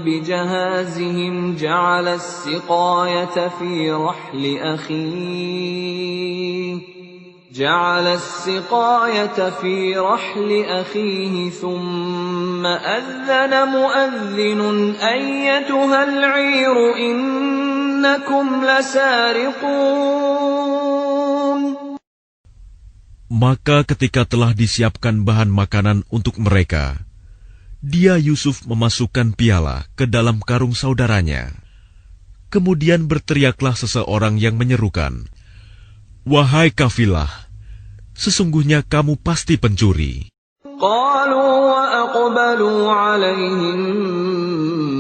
Speaker 1: بِجَهَازِهِمْ جَعَلَ السِّقَايَةَ فِي رَحْلِ أَخِيهِ ثُمَّ أَذَّنَ مُؤَذِّنٌ أَيَّتُهَا الْعِيرُ إِنَّكُمْ لَسَارِقُونَ.
Speaker 2: Maka ketika telah disiapkan bahan makanan untuk mereka, dia Yusuf memasukkan piala ke dalam karung saudaranya. Kemudian berteriaklah seseorang yang menyerukan, "Wahai kafilah, sesungguhnya kamu pasti pencuri."
Speaker 1: قالوا وأقبلوا عليهم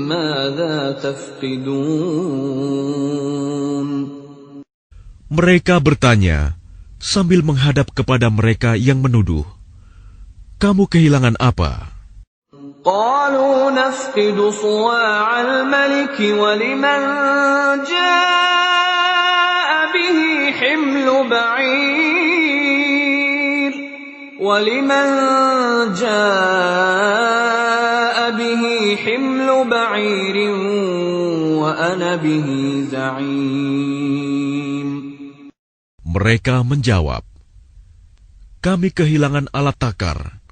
Speaker 1: ماذا تفقدون.
Speaker 2: Mereka bertanya sambil menghadap kepada mereka yang menuduh, "Kamu kehilangan apa?"
Speaker 1: قالوا نفقد صواع الملك ولمن جاء به حمل بعير وأنا به زعيم.
Speaker 2: Mereka menjawab, "Kami kehilangan alat takar,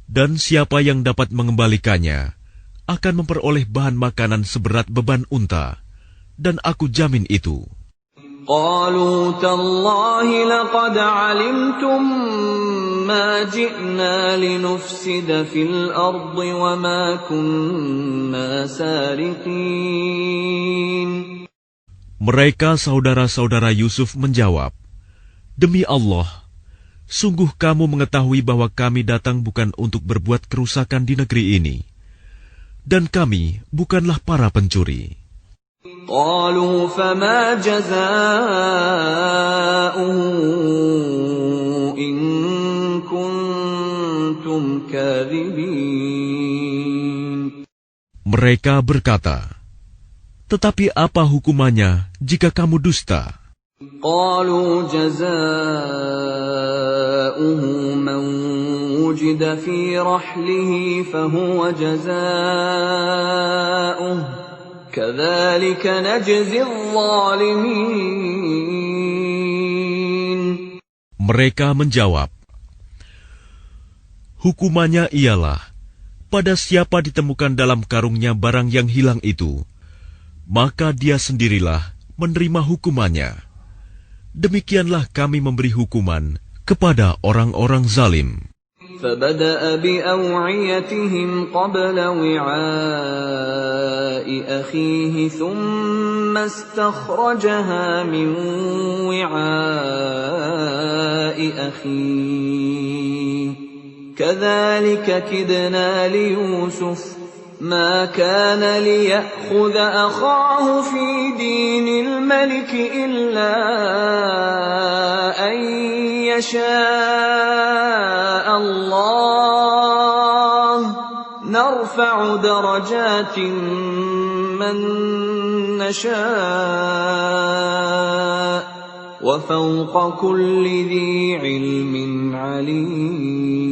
Speaker 2: dan siapa yang dapat mengembalikannya akan memperoleh bahan makanan seberat beban unta, dan aku jamin itu."
Speaker 1: قالوا تالله لقد علمتم ما جئنا لنفسد في الأرض وما كنا سارقين.
Speaker 2: Mereka saudara-saudara Yusuf menjawab, "Demi Allah, sungguh kamu mengetahui bahwa kami datang bukan untuk berbuat kerusakan di negeri ini, dan kami bukanlah para pencuri."
Speaker 1: قالوا فما جزاؤه إن كنتم كاذبين.
Speaker 2: Mereka berkata, "Tetapi apa hukumannya jika kamu dusta?"
Speaker 1: قالوا جزاؤه من وجد في رحله فهو جزاؤه كذلك نجزي الظالمين.
Speaker 2: Mereka menjawab, "Hukumannya ialah pada siapa ditemukan dalam karungnya barang yang hilang itu, maka dia sendirilah menerima hukumannya. Demikianlah kami memberi hukuman kepada orang-orang zalim."
Speaker 1: فبدأ بأوعيتهم قبل وعاء أخيه ثم استخرجها من وعاء أخيه كذلك كدنا ليوسف ما كان ليأخذ أخاه في دين الملك إلا أن يشاء الله نرفع درجات من نشاء وفوق كل ذي علم عليم.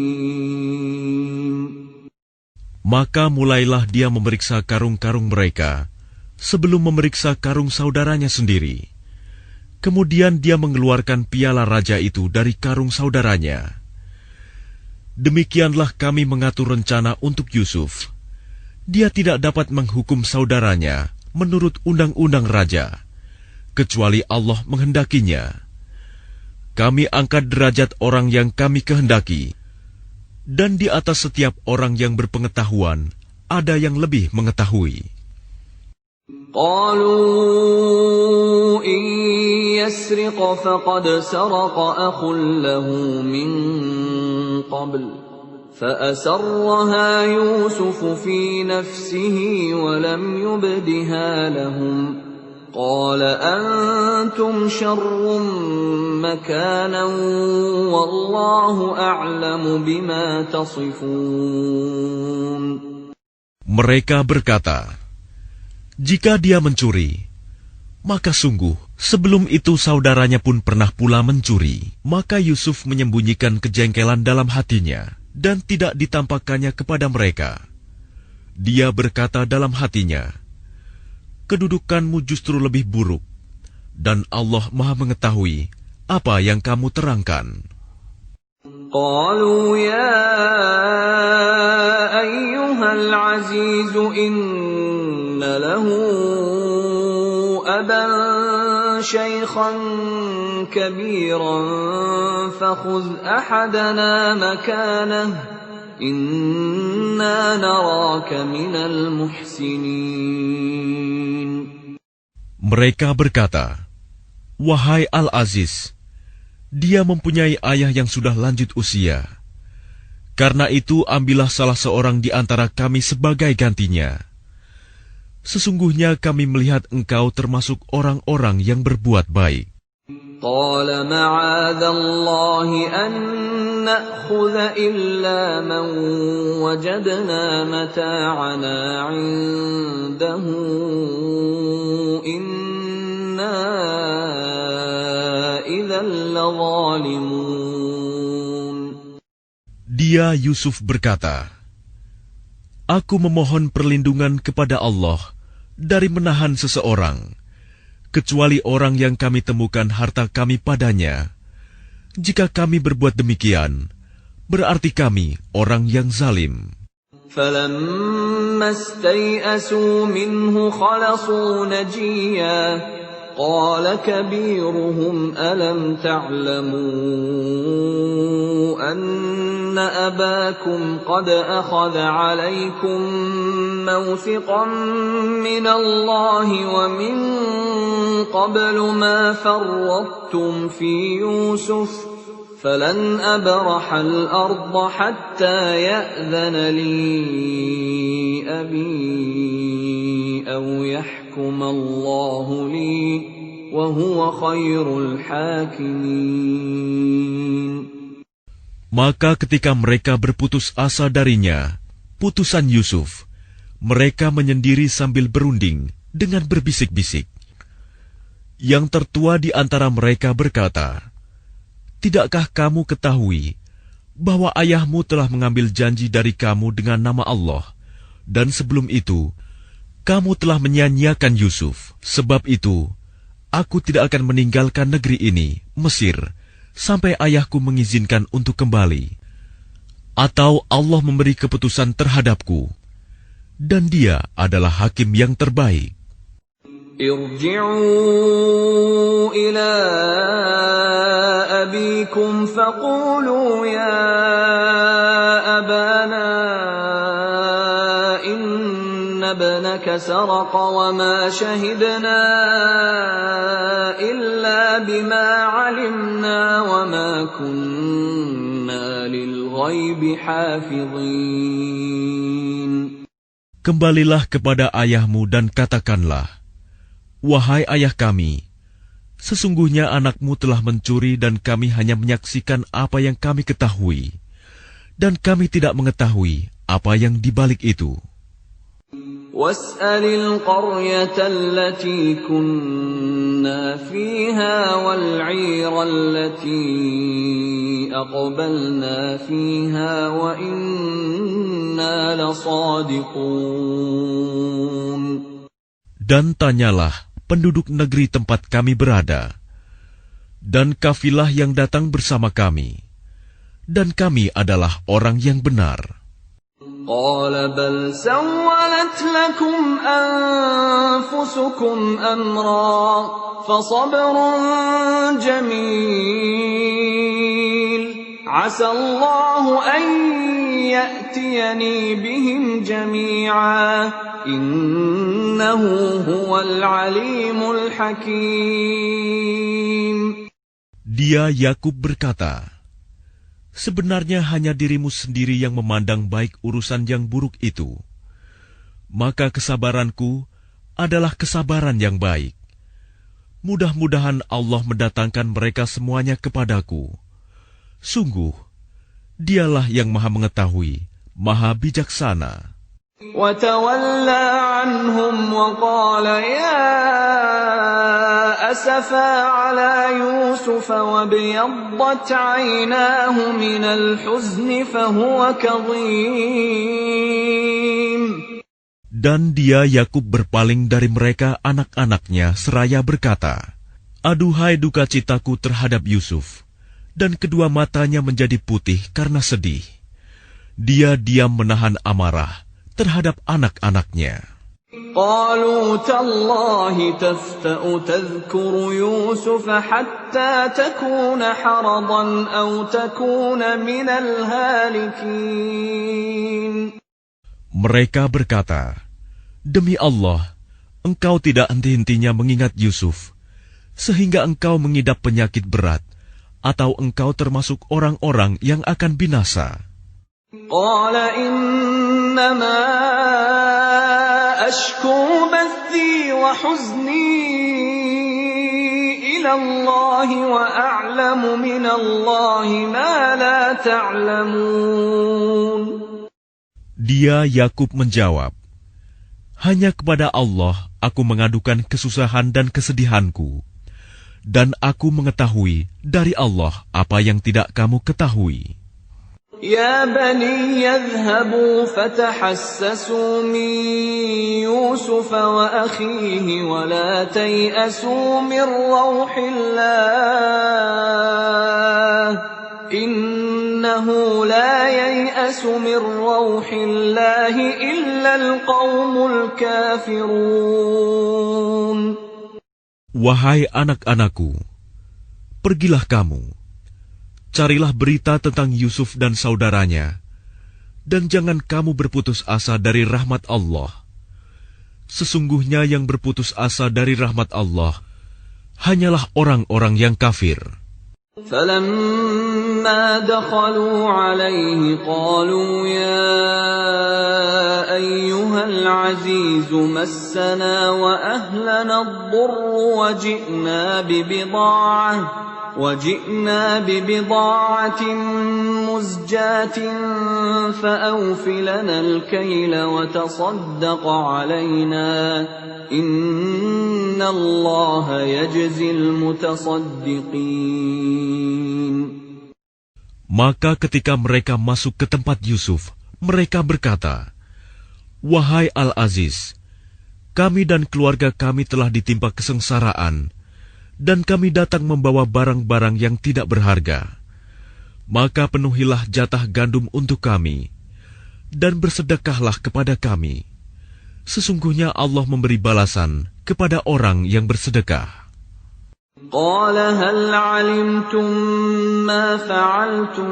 Speaker 2: Maka mulailah dia memeriksa karung-karung mereka sebelum memeriksa karung saudaranya sendiri. Kemudian dia mengeluarkan piala raja itu dari karung saudaranya. Demikianlah kami mengatur rencana untuk Yusuf. Dia tidak dapat menghukum saudaranya menurut undang-undang raja, kecuali Allah menghendakinya. Kami angkat derajat orang yang kami kehendaki, dan di atas setiap orang yang berpengetahuan ada yang lebih mengetahui.
Speaker 1: قالوا إن يسرق فقد سرق أخ له من قبل فأسرها يوسف في نفسه ولم يبدها لهم قال أنتم شر مكانا والله أعلم بما تصفون.
Speaker 2: Mereka berkata, jika dia mencuri, maka sungguh sebelum itu saudaranya pun pernah pula mencuri. Maka Yusuf menyembunyikan kejengkelan dalam hatinya dan tidak ditampakkannya kepada mereka. Dia berkata dalam hatinya, kedudukanmu justru lebih buruk, dan Allah Maha mengetahui apa yang kamu terangkan.
Speaker 1: قالوا يا أيها العزيز إن له أبا شيخا كبيرا فخذ أحدنا مكانه إنا نراك من المحسنين.
Speaker 2: Mereka berkata, wahai Al-Aziz, dia mempunyai ayah yang sudah lanjut usia. Karena itu ambillah salah seorang di antara kami sebagai gantinya. Sesungguhnya kami melihat engkau termasuk orang-orang yang berbuat baik.
Speaker 1: قال معاذ الله أن نأخذ إلا من وجدنا متاعنا عنده إنا إذا لظالمون.
Speaker 2: Dia Yusuf berkata, aku memohon perlindungan kepada Allah dari menahan seseorang, kecuali orang yang kami temukan harta kami padanya. Jika kami berbuat demikian, berarti kami orang yang zalim.
Speaker 1: فَلَمَّا اسْتَيْأَسُوا مِنْهُ خَلَصُوا نَجِيًّا قَالَ كَبِيرُهُمْ أَلَمْ تَعْلَمُوا أَنَّ أَبَاكُمْ قَدْ أَخَذَ عَلَيْكُمْ مَوْثِقًا مِّنَ اللَّهِ وَمِن قَبْلُ مَا فَرَّطتُمْ فِي يُوسُفَ فَلَنْ أَبْرَحَ الْأَرْضَ حَتَّى يَأْذَنَ لِي أَبِي أَوْ يَحْكُمَ اللَّهُ لِي وَهُوَ خَيْرُ الْحَاكِمِينَ.
Speaker 2: Maka ketika mereka berputus asa darinya, putusan Yusuf, mereka menyendiri sambil berunding dengan berbisik-bisik. Yang tertua di antara mereka berkata, tidakkah kamu ketahui bahwa ayahmu telah mengambil janji dari kamu dengan nama Allah, dan sebelum itu, kamu telah menyia-nyiakan Yusuf. Sebab itu, aku tidak akan meninggalkan negeri ini, Mesir, sampai ayahku mengizinkan untuk kembali. Atau Allah memberi keputusan terhadapku, dan dia adalah hakim yang terbaik.
Speaker 1: ارجعوا إلى أبيكم فقولوا يا أبانا إن ابنك سرق وما شهدنا إلا بما علمنا وما كنا للغيب حافظين.
Speaker 2: Kembalilah kepada ayahmu dan katakanlah, wahai ayah kami, sesungguhnya anakmu telah mencuri dan kami hanya menyaksikan apa yang kami ketahui, dan kami tidak mengetahui apa yang dibalik itu.
Speaker 1: وَاسْأَلِ الْقَرْيَةَ الَّتِي كُنَّا فِيهَا وَالْعِيرَ الَّتِي أَقْبَلْنَا فِيهَا وَإِنَّا لَصَادِقُونَ.
Speaker 2: Dan tanyalah penduduk negeri tempat kami berada, dan kafilah yang datang bersama kami, dan kami adalah orang yang benar.
Speaker 1: قَالَ بَلْ سَوَّلَتْ لَكُمْ أَنفُسُكُمْ أَمْرًا فَصَبْرٌ جَمِيلٌ عسى الله أن يأتيني بهم جميعا إنه هو العليم الحكيم.
Speaker 2: Dia Yakub berkata, sebenarnya hanya dirimu sendiri yang memandang baik urusan yang buruk itu. Maka kesabaranku adalah kesabaran yang baik. Mudah-mudahan Allah mendatangkan mereka semuanya kepadaku. Sungguh, Dialah yang Maha Mengetahui, Maha Bijaksana.
Speaker 1: وتولى عنهم وقال يا أسفا على يوسف وابيضت عيناه من الحزن فهو كظيم.
Speaker 2: Dan dia Yakub berpaling dari mereka anak-anaknya seraya berkata, aduhai duka citaku terhadap Yusuf, dan kedua matanya menjadi putih karena sedih. Dia diam menahan amarah terhadap anak-anaknya.
Speaker 1: قالوا تالله تفتأ تذكر يوسف حتى تكون حرضا أو تكون من الهالكين.
Speaker 2: Mereka berkata, demi Allah, engkau tidak henti-hentinya mengingat Yusuf, sehingga engkau mengidap penyakit berat, atau engkau termasuk orang-orang yang akan binasa.
Speaker 1: قال إنما أشكو بثي وحزني إلى الله وأعلم من الله ما لا تعلمون.
Speaker 2: Dia Yakub menjawab, hanya kepada Allah aku mengadukan kesusahan dan kesedihanku, dan aku mengetahui dari Allah apa yang tidak kamu ketahui.
Speaker 1: يا بني يذهبوا فتحسسوا من يوسف وأخيه ولا تيأسوا من روح الله إنه لا ييأس من روح الله إلا القوم الكافرون.
Speaker 2: Wahai anak-anakku, pergilah kamu, carilah berita tentang Yusuf dan saudaranya, dan jangan kamu berputus asa dari rahmat Allah. Sesungguhnya yang berputus asa dari rahmat Allah hanyalah orang-orang yang kafir.
Speaker 1: فلما دخلوا عليه قالوا يا أيها العزيز مسنا وأهلنا الضر وجئنا ببضاعة مزجاة فأوف لنا الكيل وتصدق علينا إن الله يجزي المتصدقين.
Speaker 2: Maka ketika mereka masuk ke tempat Yusuf, mereka berkata, wahai Al-Aziz, kami dan keluarga kami telah ditimpa kesengsaraan, dan kami datang membawa barang-barang yang tidak berharga. Maka penuhilah jatah gandum untuk kami, dan bersedekahlah kepada kami. Sesungguhnya Allah memberi balasan kepada orang yang bersedekah.
Speaker 1: قال هل علمتم ما فعلتم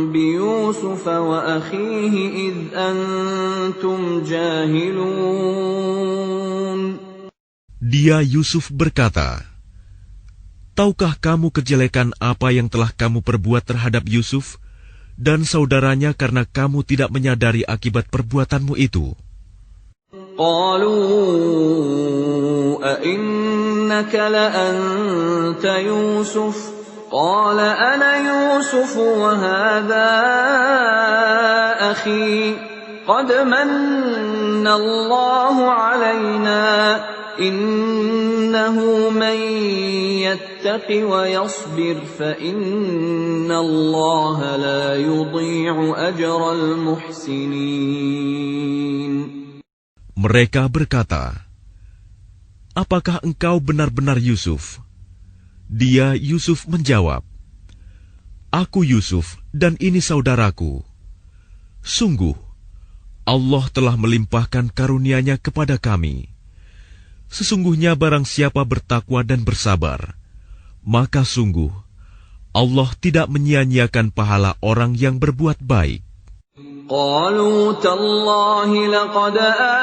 Speaker 1: بيوسف وأخيه إذ أنتم جاهلون.
Speaker 2: Dia Yusuf berkata, tahukah kamu kejelekan apa yang telah kamu perbuat terhadap Yusuf dan saudaranya karena kamu tidak menyadari akibat perbuatanmu itu?
Speaker 1: قالوا أئنك لأنت يوسف قال أنا يوسف وهذا أخي قد من الله علينا إنه من يتق ويصبر فإن الله لا يضيع أجر المحسنين.
Speaker 2: Mereka berkata, apakah engkau benar-benar Yusuf? Dia Yusuf menjawab, aku Yusuf dan ini saudaraku. Sungguh, Allah telah melimpahkan karunia-Nya kepada kami. Sesungguhnya barang siapa bertakwa dan bersabar, maka sungguh Allah tidak menyia-nyiakan pahala orang yang berbuat baik.
Speaker 1: قالوا تالله لقد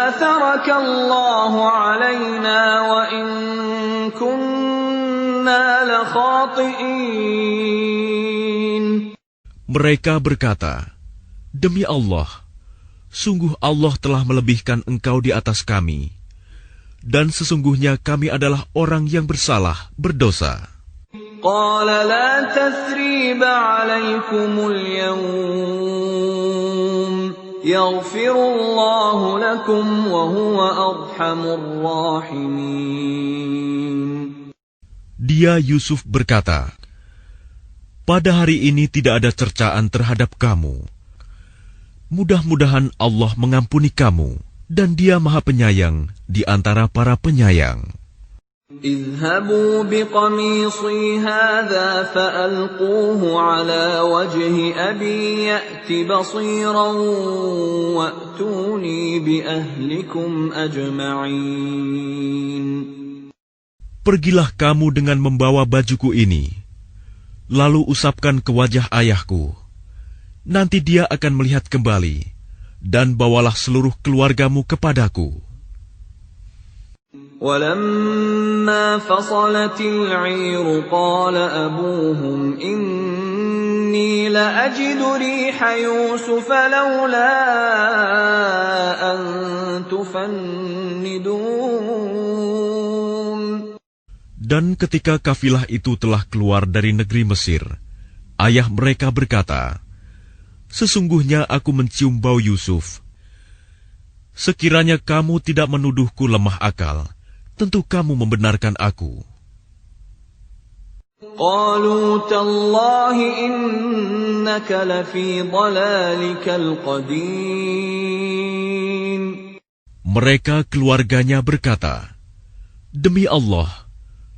Speaker 1: آثرك الله علينا وإن كنا لخاطئين.
Speaker 2: Mereka berkata, "Demi Allah, sungguh Allah telah melebihkan engkau di atas kami, dan sesungguhnya kami adalah orang yang bersalah, berdosa."
Speaker 1: قال لا تثريب عليكم اليوم يغفر الله لكم وهو أرحم الراحمين.
Speaker 2: Dia Yusuf berkata, "Pada hari ini tidak ada cercaan terhadap kamu. Mudah-mudahan Allah mengampuni kamu, dan Dia Maha Penyayang di antara para penyayang."
Speaker 1: اذهبوا بقميصي هذا فألقوه على وجه أبي يأت بصيرا وأتوني بأهلكم أجمعين.
Speaker 2: Pergilah kamu dengan membawa bajuku ini, lalu usapkan ke wajah ayahku. Nanti dia akan melihat kembali, dan bawalah seluruh keluargamu kepadaku.
Speaker 1: ولما فصلت العير قال أبوهم إني لأجد ريح يوسف لولا أن تفندون.
Speaker 2: Dan ketika kafilah itu telah keluar dari negeri Mesir, ayah mereka berkata, "Sesungguhnya aku mencium bau Yusuf. Sekiranya kamu tidak menuduhku lemah akal, tentu kamu membenarkan aku."
Speaker 1: قالوا تالله إنك لفي ضلالك القديم.
Speaker 2: Mereka keluarganya berkata, "Demi Allah,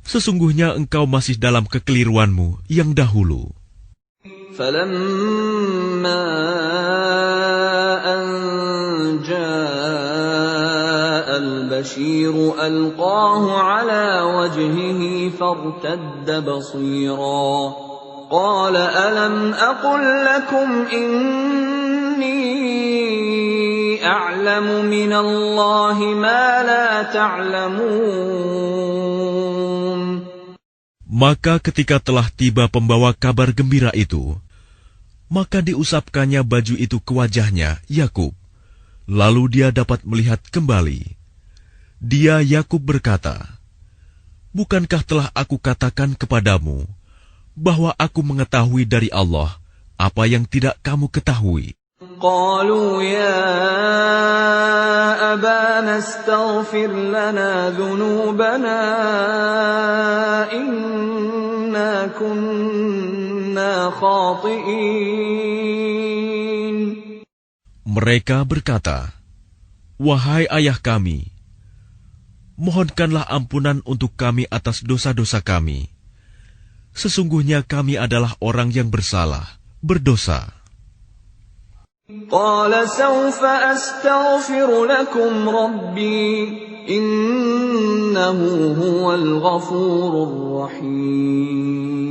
Speaker 2: sesungguhnya engkau masih dalam kekeliruanmu yang dahulu."
Speaker 1: فلما أن جاء البشير ألقاه على وجهه فارتد بصيرا قال ألم أقل لكم إني أعلم من الله ما لا تعلمون.
Speaker 2: Maka ketika telah tiba pembawa kabar gembira itu, maka diusapkannya baju itu ke wajahnya, Yakub. Lalu dia dapat melihat kembali. Dia Yakub berkata, "Bukankah telah aku katakan kepadamu bahwa aku mengetahui dari Allah apa yang tidak kamu ketahui?"
Speaker 1: قالوا يا أبانا استغفر لنا ذنوبنا إنا كنا خاطئين.
Speaker 2: Mereka berkata, "Wahai ayah kami, mohonkanlah ampunan untuk kami atas dosa-dosa kami. Sesungguhnya kami adalah orang yang bersalah, berdosa."
Speaker 1: قال سوف أستغفر لكم ربي إنه هو الغفور الرحيم.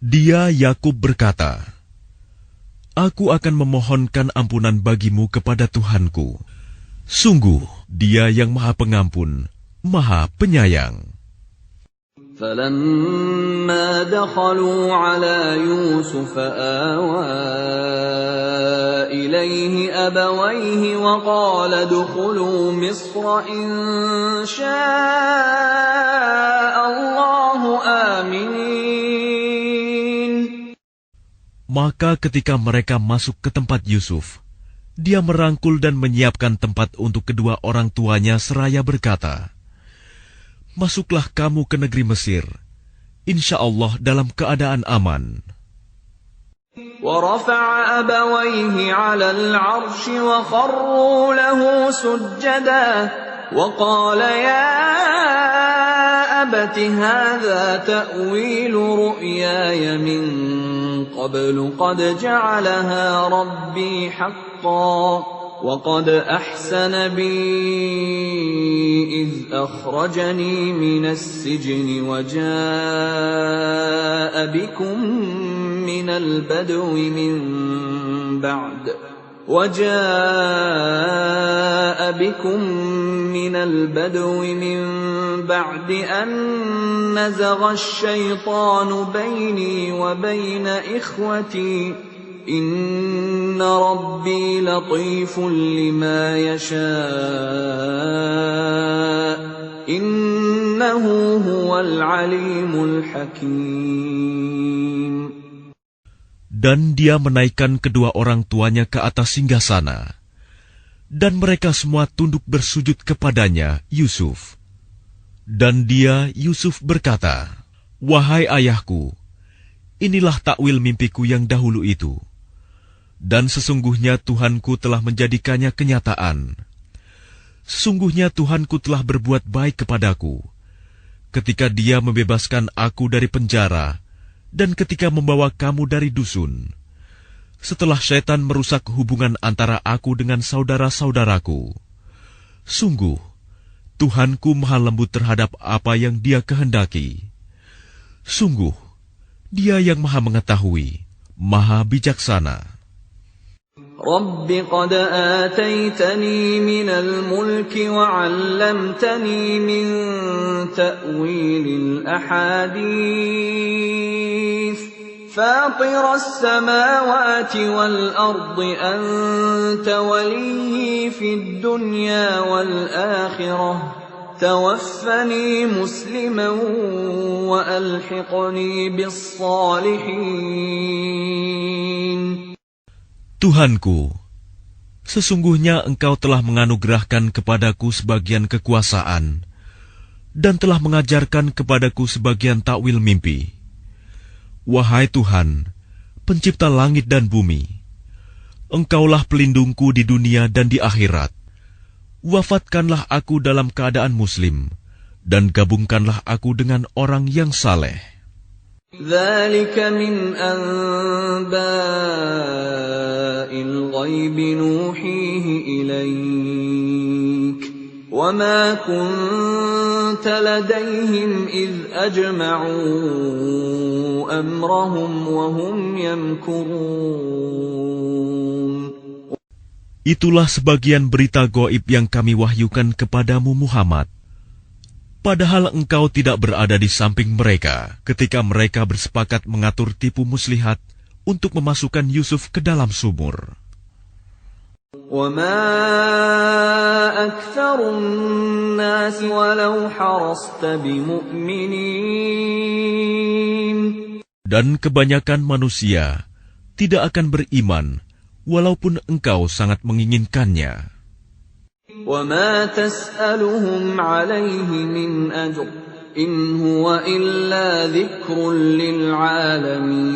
Speaker 2: Dia Yakub berkata, "Aku akan memohonkan ampunan bagimu kepada Tuhanku. Sungguh, Dia yang Maha Pengampun, Maha Penyayang."
Speaker 1: فلما دخلوا على يوسف آوى إليه أبويه وقال ادخلوا مصر إن شاء الله آمنين.
Speaker 2: Maka ketika mereka masuk ke tempat Yusuf, dia merangkul dan menyiapkan tempat untuk kedua orang tuanya seraya berkata, "Masuklah kamu ke negeri Mesir, insya Allah dalam keadaan aman."
Speaker 1: ورفع أبويه على العرش وخروا له سجدا وقال يا أبت هذا تأويل رؤياي من قبل قد جعلها ربي حقا وقد أحسن بي إذ أخرجني من السجن وجاء بكم من البدو من بعد أن نزغ الشيطان بيني وبين إخوتي إن ربي لطيف لما يشاء إنه هو العليم الحكيم.
Speaker 2: Dan dia menaikkan kedua orang tuanya ke atas singgasana, dan mereka semua tunduk bersujud kepadanya, Yusuf. Dan dia, Yusuf, berkata, "Wahai ayahku, inilah takwil mimpiku yang dahulu itu. Dan sesungguhnya Tuhanku telah menjadikannya kenyataan. Sesungguhnya Tuhanku telah berbuat baik kepadaku, ketika Dia membebaskan aku dari penjara, dan ketika membawa kamu dari dusun, setelah syaitan merusak hubungan antara aku dengan saudara-saudaraku. Sungguh, Tuhanku maha lembut terhadap apa yang Dia kehendaki. Sungguh, Dia yang maha mengetahui, maha bijaksana."
Speaker 1: رب قد آتيتني من الملك وعلمتني من تأويل الأحاديث فاطر السماوات والأرض أنت ولي في الدنيا والآخرة توفني مسلما وألحقني بالصالحين.
Speaker 2: Tuhanku, sesungguhnya Engkau telah menganugerahkan kepadaku sebagian kekuasaan dan telah mengajarkan kepadaku sebagian takwil mimpi. Wahai Tuhan, pencipta langit dan bumi, Engkaulah pelindungku di dunia dan di akhirat. Wafatkanlah aku dalam keadaan muslim, dan gabungkanlah aku dengan orang yang saleh.
Speaker 1: ذلك من أنباء الغيب نوحيه إليك وما كنت لديهم إذ أجمعوا أمرهم وهم يمكرون.
Speaker 2: Itulah sebagian berita gaib yang kami wahyukan kepadamu Muhammad. Padahal engkau tidak berada di samping mereka ketika mereka bersepakat mengatur tipu muslihat untuk memasukkan Yusuf ke dalam sumur.
Speaker 1: وَمَا أَكْثَرُ النَّاسِ وَلَوْ حَرَصْتَ بِمُؤْمِنِينَ. Dan
Speaker 2: kebanyakan manusia tidak akan beriman walaupun engkau sangat menginginkannya.
Speaker 1: وَمَا تَسْأَلُهُمْ عَلَيْهِ مِنْ أَجْرٍ إِنْ هُوَ إِلَّا ذِكْرٌ لِلْعَالَمِينَ.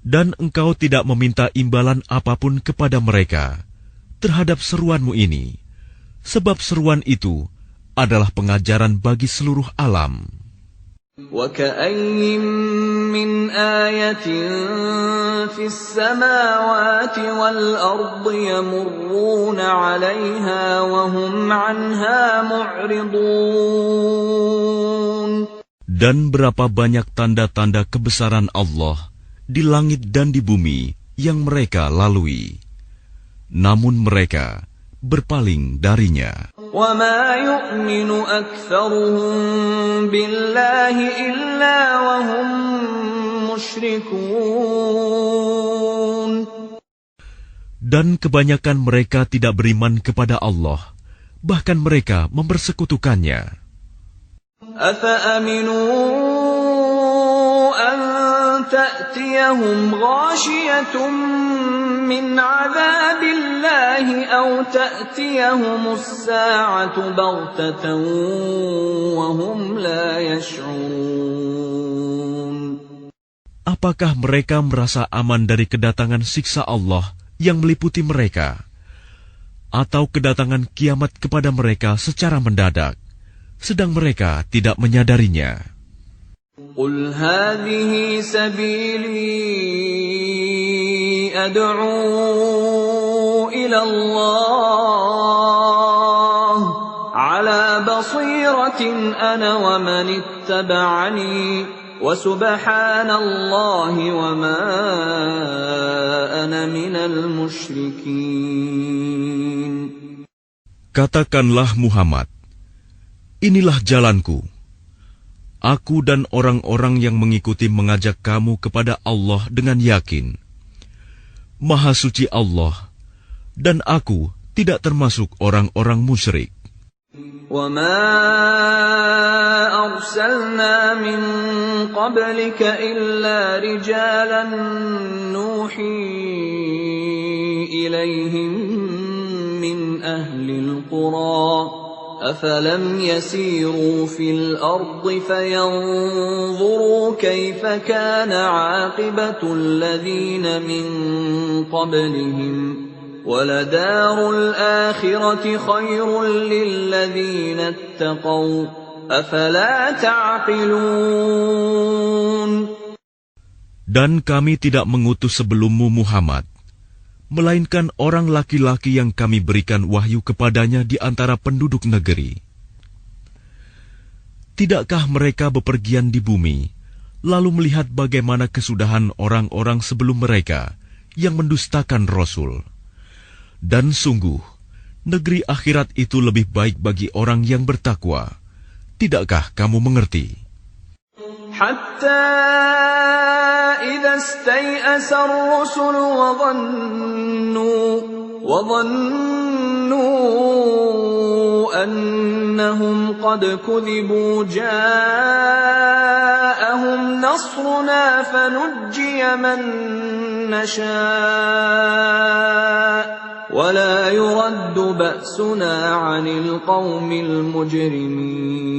Speaker 2: Dan engkau tidak meminta imbalan apapun kepada mereka terhadap seruanmu ini, sebab seruan itu adalah pengajaran bagi seluruh alam.
Speaker 1: وَكَأَيٍّ مِّنْ آيَةٍ فِي السَّمَاوَاتِ وَالْأَرْضِ يَمُرُّونَ عَلَيْهَا وَهُمْ عَنْهَا مُعْرِضُونَ.
Speaker 2: Dan berapa banyak tanda-tanda kebesaran Allah di langit dan di bumi yang mereka lalui, namun mereka berpaling darinya.
Speaker 1: وَمَا يُؤْمِنُ أَكْثَرُهُم بِاللَّهِ إِلَّا وَهُم مُشْرِكُونَ.
Speaker 2: Dan kebanyakan mereka tidak beriman kepada Allah, bahkan mereka mempersekutukannya.
Speaker 1: أَفَأَمِنُوا أَن تَأْتِيَهُمْ غَاشِيَةٌ مِّنْ عَذَابِ اللَّهِ أَوْ تَأْتِيَهُمُ السَّاعَةُ بَغْتَةً وَهُمْ لَا يَشْعُرُونَ.
Speaker 2: Apakah mereka merasa aman dari kedatangan siksa Allah yang meliputi mereka, atau kedatangan kiamat kepada mereka secara mendadak, sedang mereka tidak menyadarinya?
Speaker 1: قُلْ هَٰذِهِ سَبِيلِي أدعو إلى الله على بصيرة أنا ومن اتبعني وسبحان الله وما أنا من المشركين.
Speaker 2: Katakanlah Muhammad, inilah jalanku. Aku dan orang-orang yang mengikuti mengajak kamu kepada Allah dengan yakin. Maha suci Allah, dan aku tidak termasuk orang-orang musyrik.
Speaker 1: وَمَا أَرْسَلْنَا مِن قَبْلِكَ إِلَّا رِجَالًا نُوحِي إِلَيْهِم مِّنْ أَهْلِ الْقُرَىٰ أَفَلَمْ يَسِيرُوا فِي الْأَرْضِ فَيَنظُرُوا كَيْفَ كَانَ عَاقِبَةُ الَّذِينَ مِن قَبْلِهِمْ وَلَدَارُ الْآخِرَةِ خَيْرٌ لِّلَّذِينَ اتَّقَوْا أَفَلَا تَعْقِلُونَ.
Speaker 2: Dan kami tidak mengutus sebelummu Muhammad, melainkan orang laki-laki yang kami berikan wahyu kepadanya di antara penduduk negeri. Tidakkah mereka bepergian di bumi, lalu melihat bagaimana kesudahan orang-orang sebelum mereka yang mendustakan Rasul? Dan sungguh, negeri akhirat itu lebih baik bagi orang yang bertakwa. Tidakkah kamu mengerti?
Speaker 1: حتى إذا استيأس الرسل وظنوا أنهم قد كذبوا جاءهم نصرنا فنجي من نشاء ولا يرد بأسنا عن القوم المجرمين.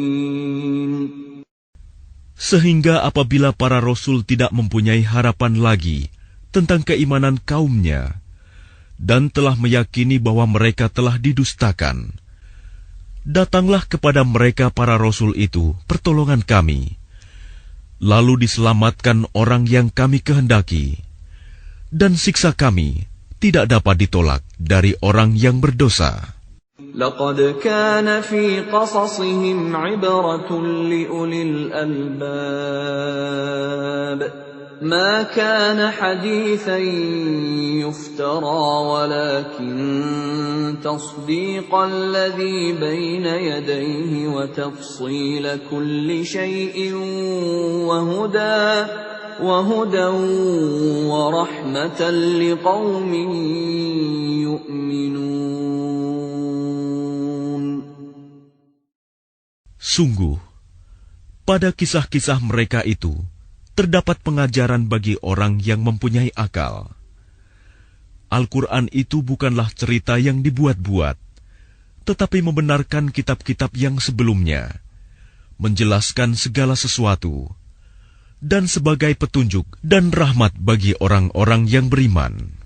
Speaker 2: Sehingga apabila para rasul tidak mempunyai harapan lagi tentang keimanan kaumnya dan telah meyakini bahwa mereka telah didustakan, datanglah kepada mereka para rasul itu pertolongan kami, lalu diselamatkan orang yang kami kehendaki, dan siksa kami tidak dapat ditolak dari orang yang berdosa.
Speaker 1: لقد كان في قصصهم عبرة لأولي الألباب ما كان حديثا يفترى ولكن تصديق الذي بين يديه وتفصيل كل شيء وهدى ورحمة لقوم يؤمنون.
Speaker 2: Sungguh, pada kisah-kisah mereka itu terdapat pengajaran bagi orang yang mempunyai akal. Al-Quran itu bukanlah cerita yang dibuat-buat, tetapi membenarkan kitab-kitab yang sebelumnya, menjelaskan segala sesuatu, dan sebagai petunjuk dan rahmat bagi orang-orang yang beriman.